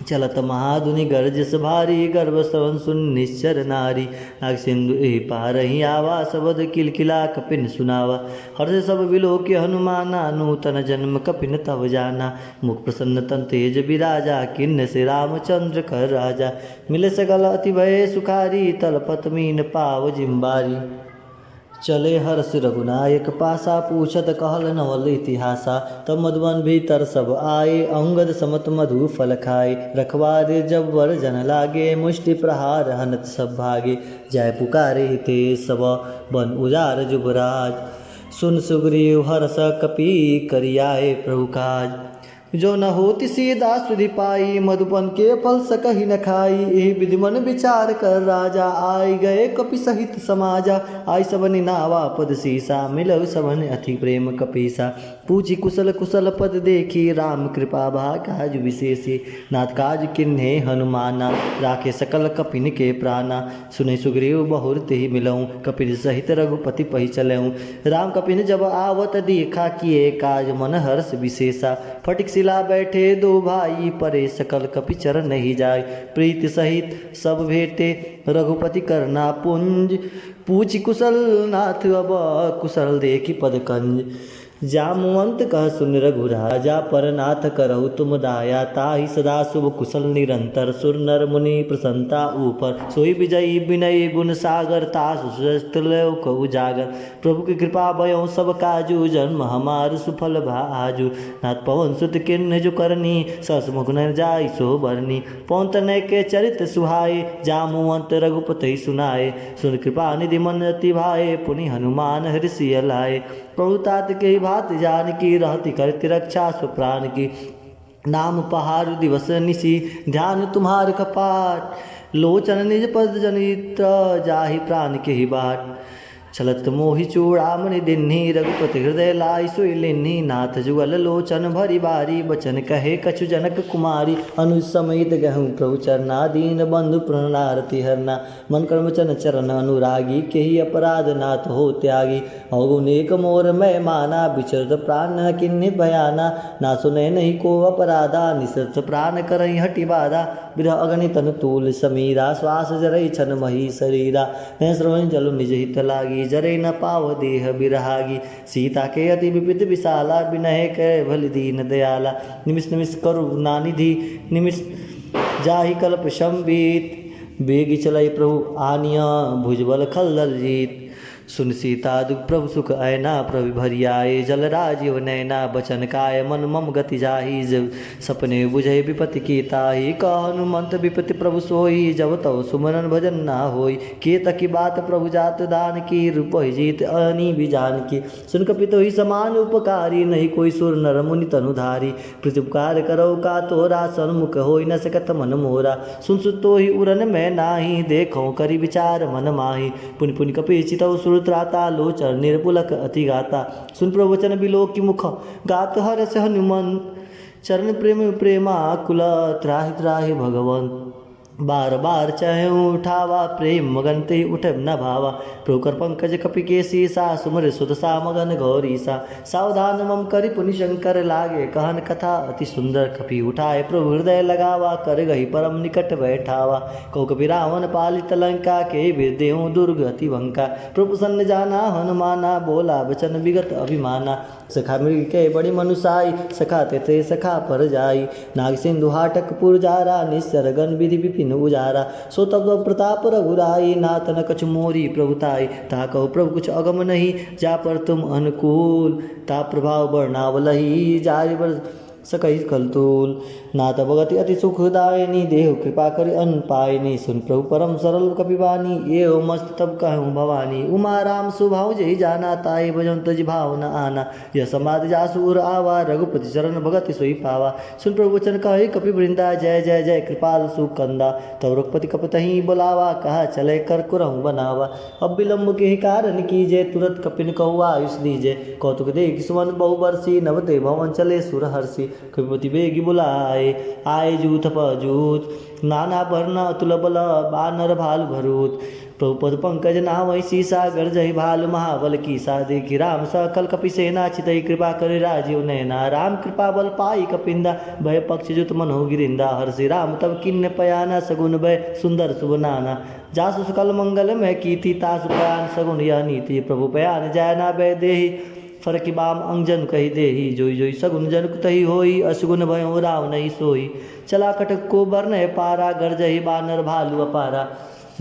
चलत महाधुनि गर्जस भारी, गर्भ श्रवण सुन निश्चर नारी। नाग सिंधु एहि पारहि आवा, सबद किलकिला कपिन सुनावा। हर्ष सब विलोक हनुमाना, नूतन जन्म कपिन तव जाना। मुख प्रसन्न तन तेज विराजा, किन्न से रामचंद्र कर राजा। मिले सकल अति भय सुखारी, तलपत मीन पाव जिम्बारी। चले हर्ष रघुनायक पासा, पूछत कहल नवल इतिहासा। तब मधुवन भीतर सब आए, अंगद समत मधु फल खाए। रखवारे जब वर जन लागे, मुष्टि प्रहार हनत सब भागे। जय पुकारे ते सब बन उजार जुबराज, सुन सुग्रीव हर्ष कपि करियाए प्रभु काज। जो न होति सीधा सुधि पाई, मधुपन के फल सकहि न खाई। एहि विधि मन विचार कर राजा, आई गए कपि सहित समाजा। आई सबनि नावा पद सीसा, मिलउ सबन अति प्रेम कपीसा। पूछी कुशल कुशल पद देखी, राम कृपा भा काज विशेषी। नाथ काज किन्हे हनुमाना, राखे सकल कपिन के प्राणा। सुने सुग्रीव बहुर तेहि मिलऊँ, कपिन सहित रघुपति पहि चलऊँ। राम कपिन जब आवत देखा, किए काज मन हर्ष विशेषा। फटिक शिला बैठे दो भाई, परे सकल कपि चरण नहीं जाय। प्रीति सहित सब भेटे, रघुपति करना पुंज। पूछ कुशल नाथ अब, कुशल देखी पद कंज। जामवंत कह सुन रघुराजा, पर नाथ करहु तुम दाया। ताहि सदा शुभ कुशल निरंतर, सुर नर मुनि प्रसन्नता ऊपर। सोई विजयी विनय गुण सागर, तासु उजागर। प्रभु की कृपा भयउ सब काजू, जन्म हमार सुफल भाजू। नाथ पवन सुत किन्ह जो करनी, सस मुख न जाय सो बरनी। पवन तनय के चरित सुहाए, जामवंत रघुपति सुनाए। सुन कृपा निधि मन अति भाए, पुनि हनुमान हृषि लाए। प्रभु तात के भात जानकी, रहति करति रक्षा स्वप्राण की। नाम पहाड़ दिवस निशि, ध्यान तुम्हार कपाट। लोचन निज पद जनित, जाहि प्राण के ही बाट। चलत मोहि चूड़ामणि दिन्ही, रघुपति हृदय लाई सोई लेन्ही। नाथ जुगल लोचन भरी बारी, बचन कहे कछु जनक कुमारी। अनुज समेत गहूँ प्रभु चरना, दीन बंधु प्रणनारति हरना। मन कर्म चन चरण अनुरागी, केहि अपराध नाथ हो त्यागी। अवगुनेक मोर मैं माना, विचरत प्राण न किन्हि भयाना। ना सुने नहीं को अपराधा, निसृत प्राण करई हटि बाधा। विरह अगणित तन तूल समीरा, श्वास जरई छन मही शरीरा। मैं श्रवण जल निज हित लागी, जरे न पाव देह बिरहागी। सीता के अति विपित विशाला, बिनह के भल दीन दयाला। निमिष निमिष करुणा निधि, निमिष जाहि कल्प संबीत। बेगी चलई प्रभु आनिया, भुजबल खलदल जीत। सुन सीता दुख प्रभु सुख ऐना, प्रभु भरि आए जल राजीव नैना। बचन काय मन मम गति जाहि, जब सपने बुझे विपति की ताहि। कह हनुमंत विपति प्रभु सोई, जब तव सुमरन भजन ना होई। के तकी बात प्रभु जात दान की, रूप जीत अनी बिजान की। सुन कपितो ही समान उपकारी, नहीं कोई सुर नर मुनि तनुधारी। प्रत्युपकार करो का तोरा, सन्मुख होई न सकत मन मोरा। सुन सुतो ही उरन मैं नाही, देखो करी विचार मन माही। पुनि पुनि कपि चितौ सुर त्राता, लोचन निर्पुलक अति गाता। सुन प्रवचन बिलोकी मुख, गात हर्ष हनुमंत। चरण प्रेम प्रेमा कुल, त्राहि त्राहि भगवंत। बार बार चाहे उठावा, प्रेम मगन ते उठ न भावा। प्रोकर पंकज कपि के सीसा, सुमर सुत सा मगन गौरी सा। सावधान मम करि पुनि शंकर लागे, कहन कथा अति सुंदर। कपि उठाए प्रभु हृदय लगावा, कर गही परम निकट बैठावा। कौ कपि रावण पालित लंका, के विदेहु दुर्ग अति वंका। प्रभु सन्न जाना हनुमाना, बोला वचन विगत अभिमाना। सखा मृग के बड़ी मनुसाई, सखा ते सखा पर जाई। नाग सिंधु हाटक पुर जारा, निस्सर गण विधि विपिन उजारा। सो तब प्रताप रघुराई, नाथ न कछु मोरी प्रभुताई। ता कहो प्रभु कुछ अगम नहीं, जा पर तुम अनुकूल। ता प्रभाव वर्णावलही, जाय बर सकई कलतूल। नाथ भगति अति सुखदायनी, देहु कृपा करि अन पायनी। सुन प्रभु परम सरल कपिबानी, ये हो मस्त तब कहूँ भवानी। उमा राम सुभाव जय जाना, ताई भजन तज भाव न आना। यह समाधि जासूर आवा, रघुपति चरण भगति सोई पावा। सुन प्रभु वचन कहे कपि वृंदा, जय जय जय कृपाल सुकंदा। तब रघुपति कपतहि बुलावा, कहा चले कर कुरहु बनावा। अब विलम्ब के कारण कीजे, तुरंत कपिन कहु आयुष दीजे। कौतुक देख सुमन बहु बरसी, नवते भवन चले सुर हर्षि। कपिपति बेगी बुलाए। आए जूथ पजूत नाना वर्ण अतुल बल बानर भालु भरूत। प्रभुपद पंकज नावै सीसा गर्जहि भालु महाबल कीसा। देखी राम सकल कपि सेना चितई कृपा करे राजीव नैना। राम कृपा बल पाई कपिंदा भय पक्ष जुत मन हो गिरिंदा। हर्षि राम तब किन्न पयाना सगुन भय सुंदर शुभ नाना। जासु सकल मंगल में कीति तासु पयान सगुन यह नीति। प्रभु पयान जाय ना भय देहि फरकि बाम अंगजन कही देहि। जोई जोई सगुन जन तही होई असगुन भयो राव नहीं सोई। चला कटक को बरन पारा गर्जहि बानर भालु अपारा।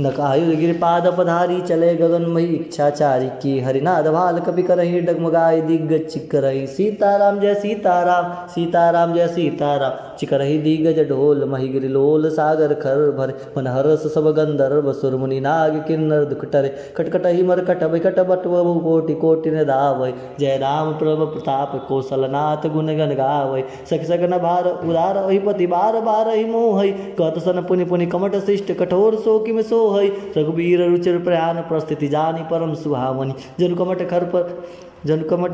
नकायुध गिरिपाद पधारी चले गगनमयी इच्छाचारी की। हरिनाद भाल कपि करहि डगमगाई दिग्गज चिकरहि। सीताराम जय सीताराम सीताराम जय सीताराम। चिकरहि दिग्गज ढोल महिगिरि लोल सागर खर भर। मन हरस सब गंधर्व सुर मुनि नाग किन्नर दुख टरे। कटकटहि मरकट विकट बटुअबु कोटि कोटि न धावै। जय राम प्रभ प्रताप कौशलनाथ गुण गण गावै। सख सगन भार उदार अहिपति बार बार ही मोहै। कहत सन पुनि पुनि कमट शिष्ट कठोर सो किम सो है। रघुबीर रुचिर प्रयाण प्रस्थिति जानी परम सुहावनी। जन कमट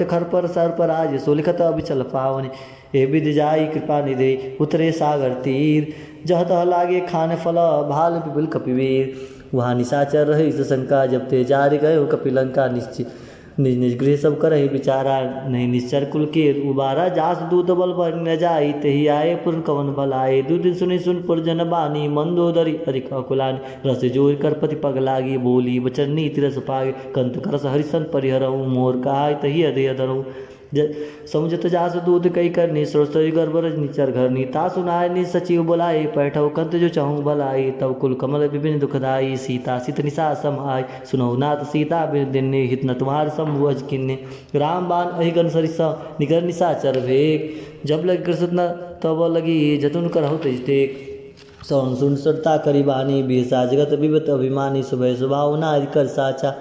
खर पर सर पर आज सो लिखत अभिचल पावनी। ए विधि जाई कृपा निधि उतरे सागर तीर। जह तह लागे खान फल भाल विपुल कपिवीर। वहाँ निशाचर रही शंका जब ते जारी गए कपिलंका निश्चित। निज निज गृह सब करहि विचारा नहीं निश्चर कुल के उबारा। जास दूत बल पर न जाई तेहि आए पूर्ण कवन भल आए। दू दिन सुनि सुन पुरजन बानी मंदोदरी अधिक अकुलानी। रस जोर कर पति पग लागी बोली वचन नीति रस पागे। कंत करस हरिसन परिहरऊ मोर कहाय तहि अधेय धरऊ। समुझत जासु दूध कई करनी सरस्वती गर्भरज निचर घरनी। तासु नायनी सचिव बुलाए पैठव कंत जो चाहूँ भलाई। तब कुल कमल विभिन्न दुखदाई सीता सित निशा सम आय। सुनौ नाथ सीता बिन दिन्ने हित न तुम्हार शंभु अज किन्ने। राम बाण अहिगन सरिसा निगर निशाचर भेग। जब लग कृष्ण न तब लगी जतुन करहु तेज टेक। सौन सुन सड़ता करी बानी बेसा जगत विवत अभिमानी। सुभय स्वभाव नारि कर साचा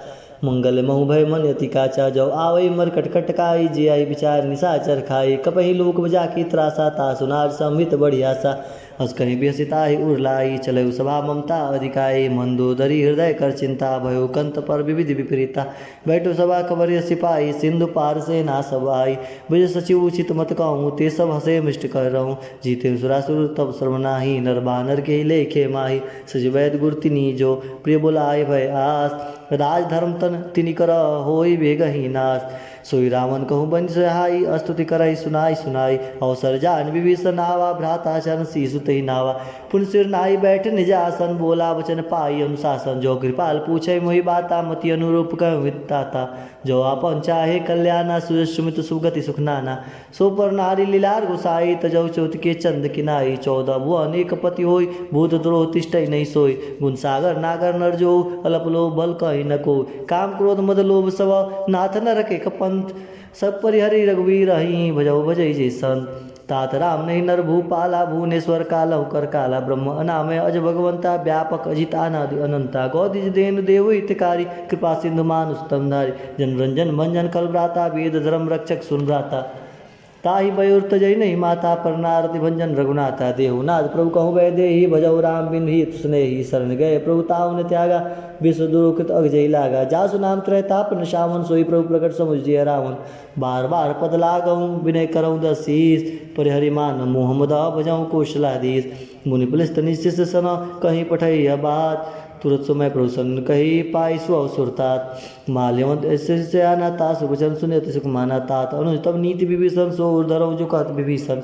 मंगल महु भय मन अति काचा। जो आवई मर कटकट काई जे आई विचार निशाचर खाई। कपहि लोक बजा की त्रासा ता सुनार संहित बढ़िया सा। हस कहीं बेहसिताहि उर्लाई चलऊ सभा ममता अधिकाई। मंदोदरी हृदय कर चिंता भयो कंत पर विविध विपरीता। बैठो सभा खबर सिपाही सिंधु पार से ना सब आई। विजय सचिव उचित मत कहूँ ते सब हसे मिष्ट कर रहूँ। जीते सुरासुर तब सर्वनाही नर बानर के लेखे माही। सज वैद गुर तिनी जो प्रिय बुलाए भय आस। राज धर्म तन तिनि कर होई भेगहि नाश। सोई रावण कहूँ बन सहाई स्तुति करई सुनाई सुनाई। अवसर जान विभीषण आवा भ्राता चरण शीसु तहि नावा। पुन सिर नाई बैठ निज आसन बोला वचन पाई अनुशासन। जो कृपाल पूछे मोहि बाता मति अनुरूप कह वित्ताता। जो आपन चाहे कल्याणा सुमित सुगति सुख नाना। सो पर नारी लीलार गुसाई तजौ चौथ के चंद किनाई। 14 भुवन एक पति होई भूत द्रोह तिष्ठई नहीं सोई। गुण सागर नागर नर जो अलप लो बल कही न को। काम क्रोध मद लोभ सब नाथ न रखे कपंथ। सब परिहरि रघुवीर ही भजौ भजई जे संत। तात राम नहीं नर भूपाला भुवनेश्वर कालहु कर काला। ब्रह्म अनामय अज भगवंता व्यापक अजित अनादि अनंता। गौदिज देन देव हितकारी कृपा सिंधु मानुष स्तनधारी। जन रंजन भंजन कल भ्राता वेद धर्म रक्षक सुन भ्राता। ताहि बयोर तजई नहीं माता पर नारति भंजन रघुनाथा। देहुनाथ प्रभु कहूँ वै देहि भजौ राम बिन ही स्नेही। शरण गए प्रभु ताऊ ने त्यागा विश्व दुरुकृत अगजई लागा। जासु नाम त्रय ताप न शावन सोई प्रभु प्रकट समुझ जिय रावण। बार बार पद लागऊँ विनय करऊँ दशीष। परिहरि मान मोहम्मद भजऊँ कौशलाधीश। मुनि पुलिस निशिष सन कहीं पठई बात। तुरत समय प्रभुसन कही पाई सुअव सुरतात। माल्यवंत ऐसे आना तास वचन सुने सुख माना तात। अनुज तब नीति विभीषण सो उर्धरऊ जो कहत विभीषण।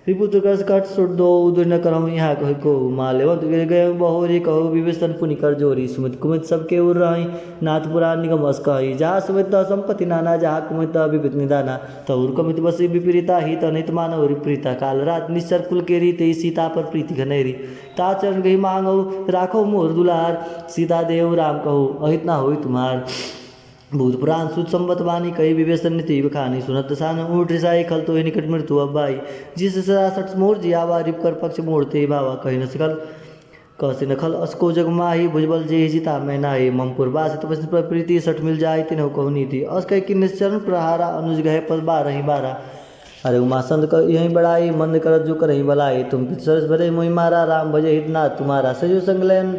रिपुत्र कर कट सुट दो उदर न करऊँ यहाँ कह को। माल्यवंत गिर गए बहुरी कहो विभीषण पुनि कर जोरी। सुमित कुमित सबके उर रही नाथ पुराण निगम अस कही। जहाँ सुमित संपत्ति नाना जहाँ कुमित विपित निदाना। तउर कमित बसी विपरीता हित अनित मानव विपरीता। काल रात निश्चर कुल के रीते सीता पर प्रीति घनेरी। ताचरण गही मांगो राखो मोर दुलार। सीता देव राम कहो अहित ना होई तुम्हार। भूत पुराण सुत संबत वाणी कई विवेशन नीति बखानी। सुनत सान ऊठ रिसाई खल तो निकट मृत्यु अब्बाई। जिस सदा सठ मोर जियावा रिप कर पक्ष मोड़ते भावा। कही न सकल कहसे नखल अस्को जग माही। भुजबल जे जिता मैं नाई। ममपुर बास तपस्या प्रीति सठ मिल जाए तिन्हु कहु नीति। अस कह कि निश्चरण प्रहारा अनुज गहे पद 12 अरे उमासंद कर यहीं बड़ाई। मंद करत जो करही भलाई। तुम सरस भले मोहि मारा राम भजे हित नाथ तुम्हारा। सजो संगलन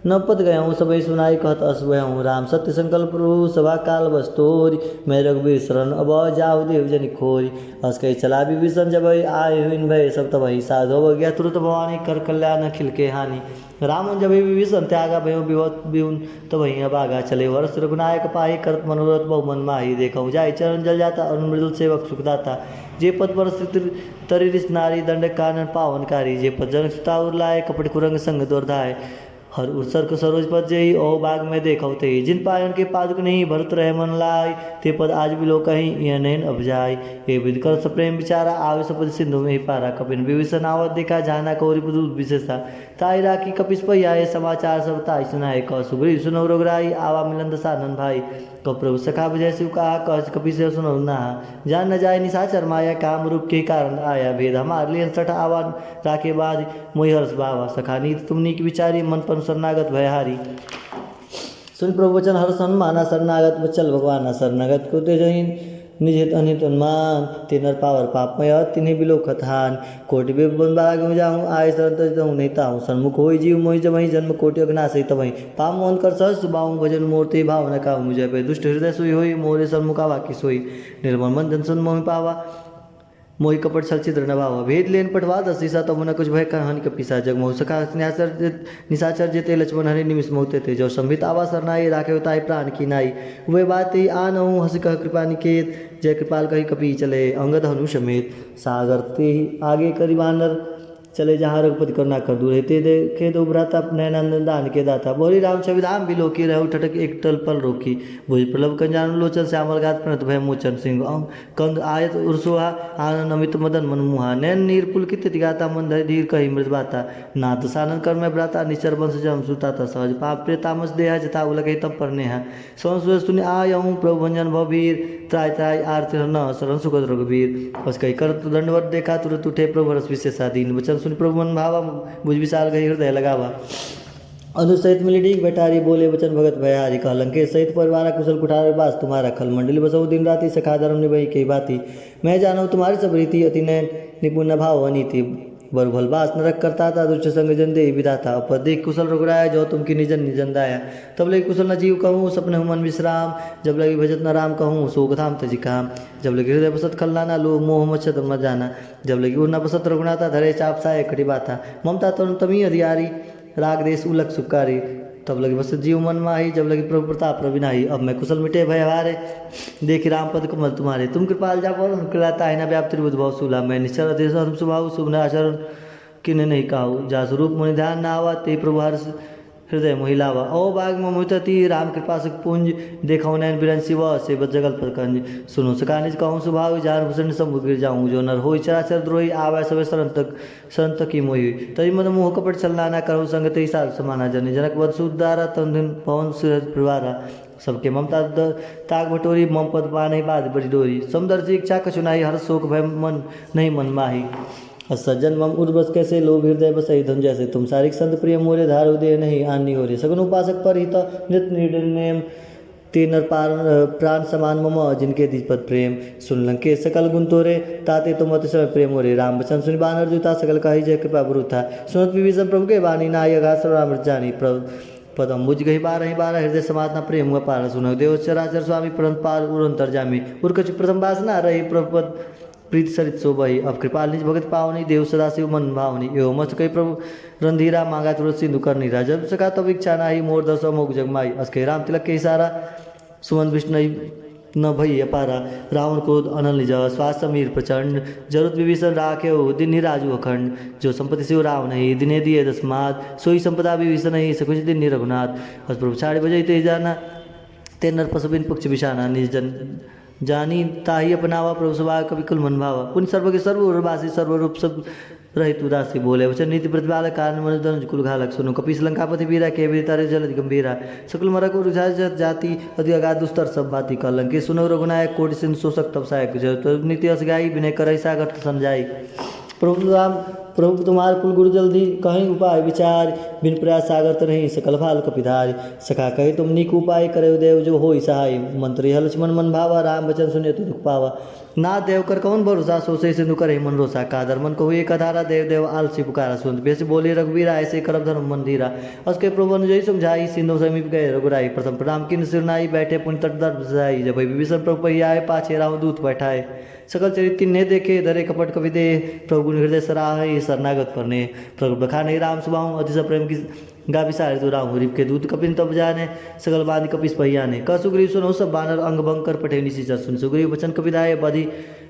न पत गया हूँ सबई सुनाई कहत अशुभ हूँ राम सत्य संकल्प प्रभु सभा काल बस्तोरी मैं रघुवीर शरण अब जाऊ देव जनि खोरी हस कही चला विभीषण जब आए हुइन भय सब तब साधो गया तुरंत भवानी कर कल्याण अखिल के हानि राम जब विभीषण त्यागा भयो विवत बिउन तब अभागा चले वर्ष रघुनायक पाही करत मनोरथ बहु मन माही देखो जाय चरण जल जाता अरुण मृदुल सेवक सुखदाता जे पद पर तरिस नारी दंड कानन पावनकारी जे पद जनक सुता उर्लाए कपट कुरंग संग दोरधाय हर उत्सर्ग सरोज पद जही ओ बाग में देखो ते जिन पायन के पादुक नहीं भरत रहे मन लाई ते पद आज भी लो कहीं यह नैन अब जाय ये विद कर सप्रेम विचारा आवे सपद सिंधु में ही पारा कपिन विभीषण आवत देखा जाना कौरी बुदुल विशेषा ताई राखी कपिस पयाए समाचार सब ताई सुनाए कह सुग्रीव सुनो रोगराई आवा मिलन दसानन भाई कह प्रभु सखा विजय शिव कहा कह कपिस सुनो ना जान न जाय निशाचर माया काम रूप के कारण आया भेद हमार लिए सठ आवा राखे बाद मोहि हर्ष बावा सखा नीत तुम नीक विचारी मन पर शरणागत भयहारी सुन प्रभु वचन हर सन्माना शरणागत बचल भगवान शरणागत को तेजहीन निज अनित उन्मान तिनर पावर पापमय तिन्हें बिलो कथान कोटि बन बाग में जाऊँ आय शरण तहूँ नहीं ताऊँ सन्मुख हो जीव मोहि जमही जन्म कोटि अग्नाशय तमही पाम मोहन कर सहस बाऊँ भजन मूर्ति भावना का मुझे पे दुष्ट हृदय सोई होई मोरे सन्मुखा वाकी सोई निर्मल मन जन सुन मोहि पावा मोहि कपट छलचित्र न भाव भेद लेन पटवा दसीसा तब न कुछ भय कहानी कपिसा जग मोह सखा निशाचर जेते लक्ष्मण हरि निमिष मोहते थे जो संभित आवा सरनाई राखे उताई प्राण की नाई वे बात ही आन हूँ हंस कह कृपा निकेत जय कृपाल कही कपी चले अंगद हनु समेत सागर ते आगे करी बानर चले जहाँ रघुपति करुणा कर दूर ते देखे दो भ्राता नैनंदन दान के दाता बोली राम छविधाम बिलोकी रहु ठटक एक टल पल रोकी भुज प्रलभ कंजान लोचन श्यामल घात प्रणत भय मोचन सिंह कंद आयत उर्सुहा आनंद अमित मदन मनमुहा नैन नीर पुलकित गाता मन धर धीर कही मृत बाता नाथ सानन कर में भ्राता निचर वंश जम सुताता सहज पाप प्रिय तामस देहा जथा उलगे तम पर नेहा सोन सुनि आयऊँ प्रभु भंजन भवीर त्राय त्राय आरती न शरण सुखद रघुवीर बस कही कर दंडवत देखा तुरंत उठे प्रभु रस विशेषा दीन वचन सुन प्रभु मन भावा भुज विशाल गई हृदय लगावा अनु सहित मिली डीक बैठारी बोले वचन भगत भयहारी कह लंकेश सहित परिवार कुशल कुठार बास तुम्हारा खल मंडली बसो दिन राति सखा धर्म निभई कई बाती मैं जानू तुम्हारी सब रीति अति नैन निपुण भाव अनीति बर भल बास नरक करता था दुष्ट संग जन दे विधाता पर देख कुशल रुगराया जो तुम की निजन निजन दाया तब लगी कुशल न जीव कहूँ सपने मन विश्राम जब लगी भजत न राम कहूँ शोक धाम तजी काम जब लगी हृदय बसत खलनाना लो मोह मच्छत न जाना जब लगी उड़ना बसत रघुनाथा धरे चाप साय कटी बाता ममता तरुण तमी अधियारी राग देश उलक सुकारी तब लगी बस जीव मन माही जब लगी प्रभु प्रताप रविनाही अब मैं कुशल मिटे भय हारे देखी राम पद कमल तुम्हारे तुम कृपाल जा पर कृलाता है ना व्याप त्रिभुज भाव सूला मैं निश्चल देश स्वभाव शुभ न आचरण किन्हें नहीं कहू जा स्वरूप मुनि ध्यान न आवा ते प्रभु हर हृदय मोहिलावा ओ बाग में मोहती राम कृपा सुख पुंज देखो नैन बिरन शिव से जगल पर कंज सुनो सकानिज कहूँ सुभाव जान भूषण सब गिर जाऊँ जो नर हो चराचर द्रोही आवा सब शरण तक की मोही तरी मद मोह कपट चलना न करो संगत ही साल समाना जन जनक वध सुदारा तन पवन सूरज परिवारा सबके ममता ताक बटोरी मम पद पा नहीं बात बड़ी डोरी समदर्शी इच्छा कछुनाई हर शोक भय मन नहीं मन माही सज्जन मम उर्वस कैसे लोभ हृदय बसई धन जैसे तुम सारिक संत प्रिय मोरे धार उदय नहीं आनी हो रे सगुन उपासक पर हित नित निर्णय तीन प्राण समान मम जिनके दिपद प्रेम सुन लंके सकल गुण तोरे ताते तुम अति समय प्रेम मोरे राम बचन सुनि बानर जूता सकल कही जय कृपा बुरुथा सुनत विभीषण प्रभु के वाणी नायक राम जानी पदम बुझ गई बारह हृदय समातना प्रेम हुआ पार सुन देव चराचर स्वामी परम पार उरंतर जामी उर्कच प्रथम वासना रही प्रपद प्रीत सरित शोभई अब कृपाल निज भगत पावनी देव सदाशिव मन भावनी एवं मत कई प्रभु रणधीरा मांगा तुरंत सिंधु करनी जब सका तब इच्छा नाही मोर दस मोग जगमाई अस्के राम तिलक के इशारा सुमन विष्णु न भई अपारा रावण क्रोध अनल निज श्वास समीर प्रचंड जरुत विभीषण राखे हो दिन ही राजू अखंड जो संपत्ति शिव राव नहीं दिने दिए दसमात सोई संपदा विभीषण नहीं सकुच दिन ही रघुनाथ अस प्रभु छाड़े बजई ते जाना ते नर पशुबिन पक्ष विषाना निज जन जानी ताही अपनावा प्रभु सभा कवि कुल मन भावा पुण्य सर्व के सर्ववासी सर्वरूप सब रहित उदासी बोले वचन नीति प्रतिपाल कारण मनोदन कुल घालक सुनो कपिस लंकापति वीरा के वीर तारे जल गंभीरा सकल मरक रुझा जाति अति अगाध दुस्तर सब बाती कलंके सुनो रघुनायक कोटि सिंह शोषक तब सहायक जय नीति अस गाई विनय कर सागर समझाई प्रभु तुम्हार कुल गुरु जल्दी कहीं उपाय विचार बिन प्रयास सागर तर नहीं सकल भाल कपिधार सखा कहे तुम निक उपाय करे देव जो हो सहाय मंत्री लक्ष्मण मन भावा राम वचन सुने तो दुख पावा ना देव कर कौन भरोसा, सोसे सिंधु करे मन रोसा। कादर मन को हुए कधारा, देव देव आलसी पुकारा। सुनत बेसी बोले रघुवीरा, ऐसे करब धर्म मन धीरा। उसके प्रभु ने जय समझाई, सिंधु समीप गए रघुराई। प्रथम प्रणाम किन सिरनाई, बैठे पुण्य तट दर्भ जाई। जब विभीषण प्रभु पहियाए, पाछे राहु दूत बैठाए। सकल चरित तिन्हे देखे, धरे कपट कवि दे। प्रभु गुण हृदय सराहे, शरणागत परने। प्रभु बखाने राम सुभाऊ, अतिश प्रेम की गा विसार दो राहु। रिप के दूत कपिन तब जाने, सकल बांध कपिस पहियाने। क सुग्रीव सुनो सब बानर, अंग भंग कर पठे निशिचर। सुन सुग्रीव वचन कपिदाय, बधि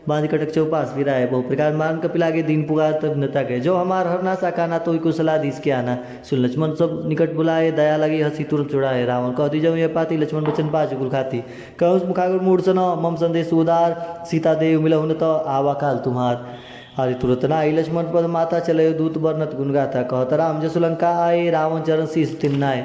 बांध कटक चौपास विराय। बहु प्रकार मान कपिलागे, दीन पुकार तब नता गए। जो हमार हरना साकाना, तो को सलाह दीस के आना। सुन लक्ष्मण सब निकट बुलाए, दया लगी हंसी तुरंत छुड़ाए। रावण कह दी जाऊँ ये पाती, लक्ष्मण वचन पाछ गुर खाती। कहूँ मुखागर मूड सन, मम संदेश उदार। सीता देव मिलहुन तो आवा काल तुम्हार। आदि तुरंत नाई, लक्ष्मण पद माता चले। दूत वर्णत गुण गाथा, कहत राम जसु लंका आए। रावण चरण शीस तिन्नाए।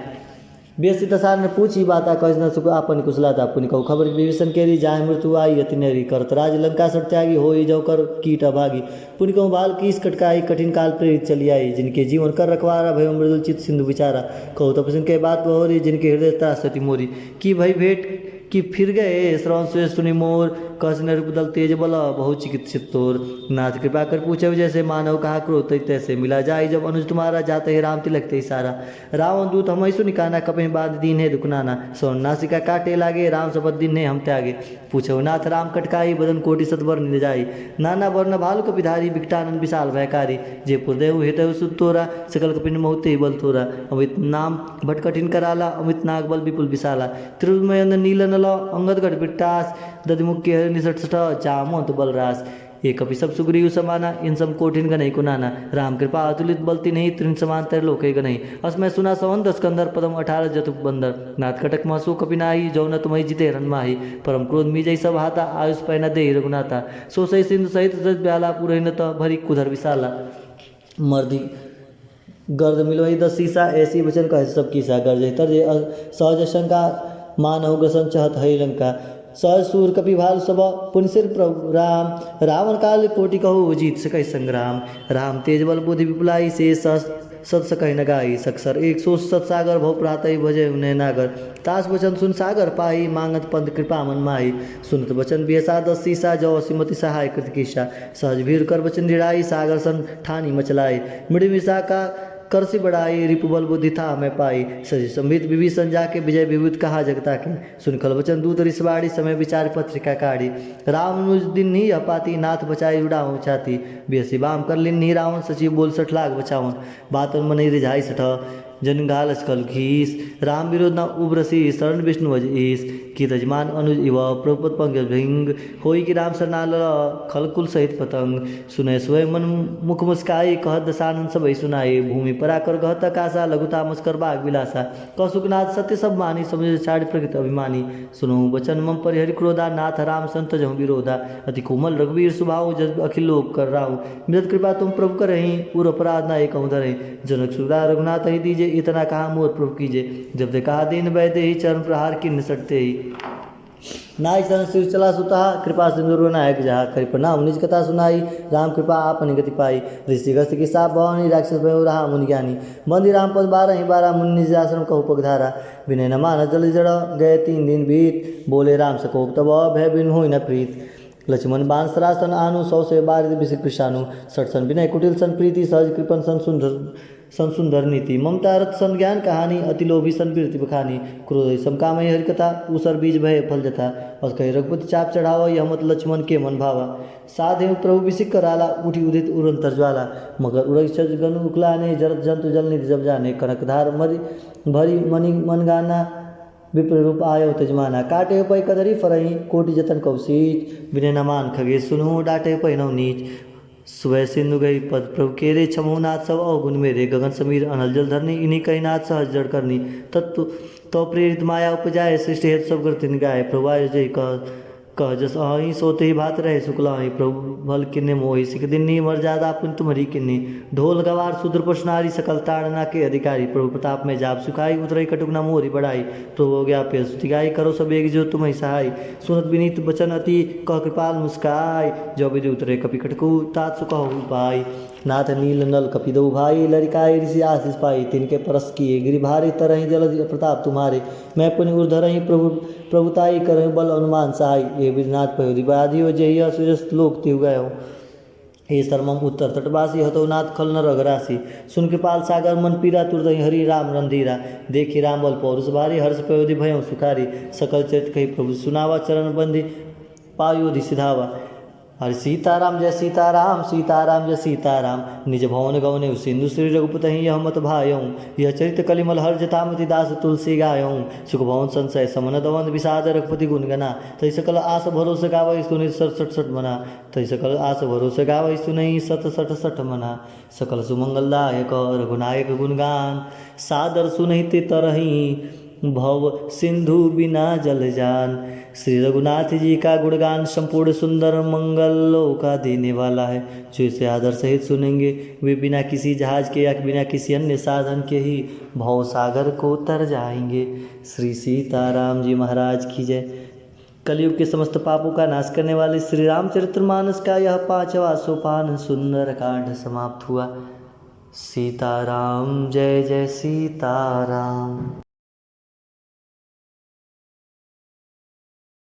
बेसी दसार ने पूछी बाता, कह न सुख आपन कुशलाता। पुनि कहु खबर विभीषण केरी, जाय मृत्यु आई अति नेरी। करत राज लंका सट त्यागी, होई जो कर कीट अभागी। पुनि कहु बाल कीस कटकाई, कठिन काल प्रेरित चली आई। जिनके जीवन कर रखवारा, भय मृदुल चित सिंधु विचारा। कहु तपस्विन के बात बहोरी, जिनके हृदय त्रासति मोरी। की भई भेंट कि फिर गए, श्रवण सुय सुनि मोर। कस नृपदल तेज बल, बहु चिकित्सित तोर। नाथ कृपा कर पूछे, जैसे मानव कहा क्रोध तैसे। मिला जाई जब अनुज तुम्हारा, जाते ही राम तिलक ते सारा। रावण दूत हम सुनि काना, कपि बांध दीन है दुखनाना। सोन नासिका काटे लागे, राम शपथ दिन है हम त्यागे। पूछो नाथ राम कटकाई, बदन कोटि सतवर निज जाई। नाना वर्ण भालु कपिधारी, बिकटानन विशाल भयकारी। जे पुरदेव हेतु सुत तोरा, सकल कपिन मोते बल तोरा। अमित नाम भट कठिन कराला, अमित नाग बल विपुल विशाला। त्रिमय नीलन अंगद गढ़ बिट्टास, दधिमुख के निसट सठ चामोत बलरास। ये कपि सब सुग्रीव समाना, इन सब कोठिन गनई को नाना। राम कृपा अतुलित बलती नहीं, तृण समान तर लोके गनई। असमय सुना सवन 10 कंदर, पदम 18 जतु बंदर। नाथ कटक महसू कपि नाही, जौन तुम्हें जिते रन माही। परम क्रोध मीजई सब हाथा, आयुष पैना दे रघुनाथा। सो सही सिंधु सहित सज ब्याला, पुरहि न भरी कुधर विशाला। मर्दी गर्द मिलवई 10 सीसा, ऐसी वचन कहे सब कीसा। गर्जे तरजे सहज शंका, मानव ग्रसन चहत हई लंका। सहज सूर कपि भाल सब, पुनि सिर प्रभु राम। रावण काल कोटि कहु, जीत सकई संग्राम। राम तेज बल बुद्धि विपुलाई, से सत सकई न गाई। सक्सर 100 सत सागर, भव प्रातई भजे उन्हें नागर। तास वचन सुन सागर पाई, मांगत पंथ कृपा मन माही। सुनत वचन बियसा 10 सीसा, जो सिमति सहाय कृत कीशा। सहज भीर कर वचन डिड़ाई, सागर सन ठानी मचलाई। मृड मिसा का करसी बढ़ाई, रिपुबल बुद्धि था मैं पाई। सजी संभित विभीषण जाके, विजय विभूत कहा जगता के। सुन खल वचन दूत रिसवाड़ी, समय विचार पत्रिका काढ़ी। राम मुझ दिन ही अपाती, नाथ बचाई उड़ाऊँ छाती। बेसी बाम कर लिन ही रावण, सचिव बोल 60 लाख बचावन। बातन मन रिझाई 60, जन घालस कल घीस। राम विरोध न उब्रसी, शरण विष्णु वज ईस। की तजमान अनुज इव, प्रभुपद पंकज भिंग। होई कि राम सरनाल, खलकुल सहित पतंग। सुनय स्वयं मन मुख मुस्काई, कहत दसानन सबई सुनाई। भूमि पराकर गहत कासा, लघुता मुस्कर बाग विलासा। कौसुकनाथ सत्य सब मानी, समझ छाड़ प्रकृत अभिमानी। सुनो वचन मम परिहरि क्रोधा, नाथ राम संत जहु विरोधा। अति कोमल रघुवीर स्वभाव, जस अखिल लोक कर राहु। मृत कृपा तुम प्रभु करहि, पूर अपराध न एक धरहि। जनक सुधा रघुनाथ ही दीजे, इतना कहा मोर प्रभु कीजे। जब ते कहा दीन वैदे ही, चरण प्रहार की निसटते ही। नाय चरण सिर चला सुता, कृपा सिंदूर नायक जहा। करि प्रणाम निज कथा सुनाई, राम कृपा आपनि गति पाई। ऋषि गस्त की साप भवानी, राक्षस भयो रहा मुनि ज्ञानी। बंदी राम पद 12 ही 12, मुनि निज आश्रम कहु पगधारा। विनय न मानस जल जड़, गए 3 दिन बीत। बोले राम सकोप तब, भय बिन होई न प्रीत। लक्ष्मण बाण सरासन आनु, 100 से 12 विषिक कृषानु। 60 सन विनय कुटिल सन प्रीति, सहज कृपन सन सुंदर नीति। ममता रथ सन ज्ञान कहानी, अति लोभी सन वीरति बखानी। क्रोध समकामय हरिकथा, ऊसर बीज भय फल जथा। और कही रघुपति चाप चढ़ावा, यह मत लक्ष्मण के मन भावा। साधे प्रभु विसिक कराला, उठी उदित उरंतर ज्वाला। मगर उड़ई गन उकलाने, जरत जंतु जल निधि जब जाने। कनकधार भरी मणि मन गाना, विप्र रूप आयो तजमाना। काटे पै कदरी फरही, कोटि जतन कौशीच। विनय न मान खगे सुनहु, डाटे पै नौ नीच। सुबह सिंधु गई पद प्रभु केरे, छमो नाथ सब अवगुण मेरे। गगन समीर अनल जल धरनी, इन्हीं कही नाथ सहज जड़ करनी। तत्व तो प्रेरित माया उपजाए, सृष्टि हेतु सब कृतिन गाय। प्रभु आय जय कह जस अहि, सोते ही भात रहे शुक्ला ही। प्रभु भल किन्ने मोहि, सिख दिन्नी मर्यादा पुन तुम्हारी किन्नी। ढोल गवार शूद्र पुष्णारी, सकल ताड़ना के अधिकारी। प्रभु प्रताप में जाप सुखाई, उतरई कटुक न मोरी बढ़ाई। प्रभु हो गया पे स्तुति गाई, करो सब एक जो तुम्हें सहाय। सुनत विनीत वचन अति, कह कृपाल मुस्काय। जो विधि उतरे कपि कटकु, तात सुकहु उपाय। नाथ नील नल कपिदो भाई, लड़िकाए ऋषि आशीष पाई, तिनके परस किए गिरिभारी, तरहि जल प्रताप तुम्हारे, मैं पुनि उर्धरहि प्रभुताई करहि बल अनुमान सहाय, ये विधनाथ पयो दिवाधियो जहिया सुजस लोक तिहु गयो, हे सर्वम उत्तर तटवासी हतो नाथ खल न रघरासी, सुन कृपाल सागर मन पीरा तुरदहि हरि राम रंधीरा, देखी राम बल पौरुष भारी, हर्ष पयोधि भयं सुखारी, सकल चरित कही प्रभु सुनावा, चरण बंदी पायोधि सिधावा, हरि सीताराम जय सीताराम, सीताराम जय सीताराम, निज भवन गवने सिंधु श्री रघुपति यह मत भायऊँ, यह चरित कलिमल हर जतामति दास तुलसी गायऊँ, सुख भवन संशय समन दवंद विषाद रघुपति गुण गना, तै सकल आस भरोस गावै सुनि सठ सठ मना, तै सकल आस भरोस गावै सुनि सत सठ सठ मना, सकल सुमंगलदायक रघुनायक गुणगान, सादर सुनहि तरहि भव सिंधु बिना जल जान, श्री रघुनाथ जी का गुणगान संपूर्ण सुंदर मंगलों का देने वाला है, जो इसे आदर सहित सुनेंगे वे बिना किसी जहाज के या बिना किसी अन्य साधन के ही भव सागर को तर जाएंगे। श्री सीताराम जी महाराज की जय। कलयुग के समस्त पापों का नाश करने वाले श्री रामचरितमानस का यह 5वां सोपान सुंदर कांड समाप्त हुआ। सीताराम जय जय सीताराम।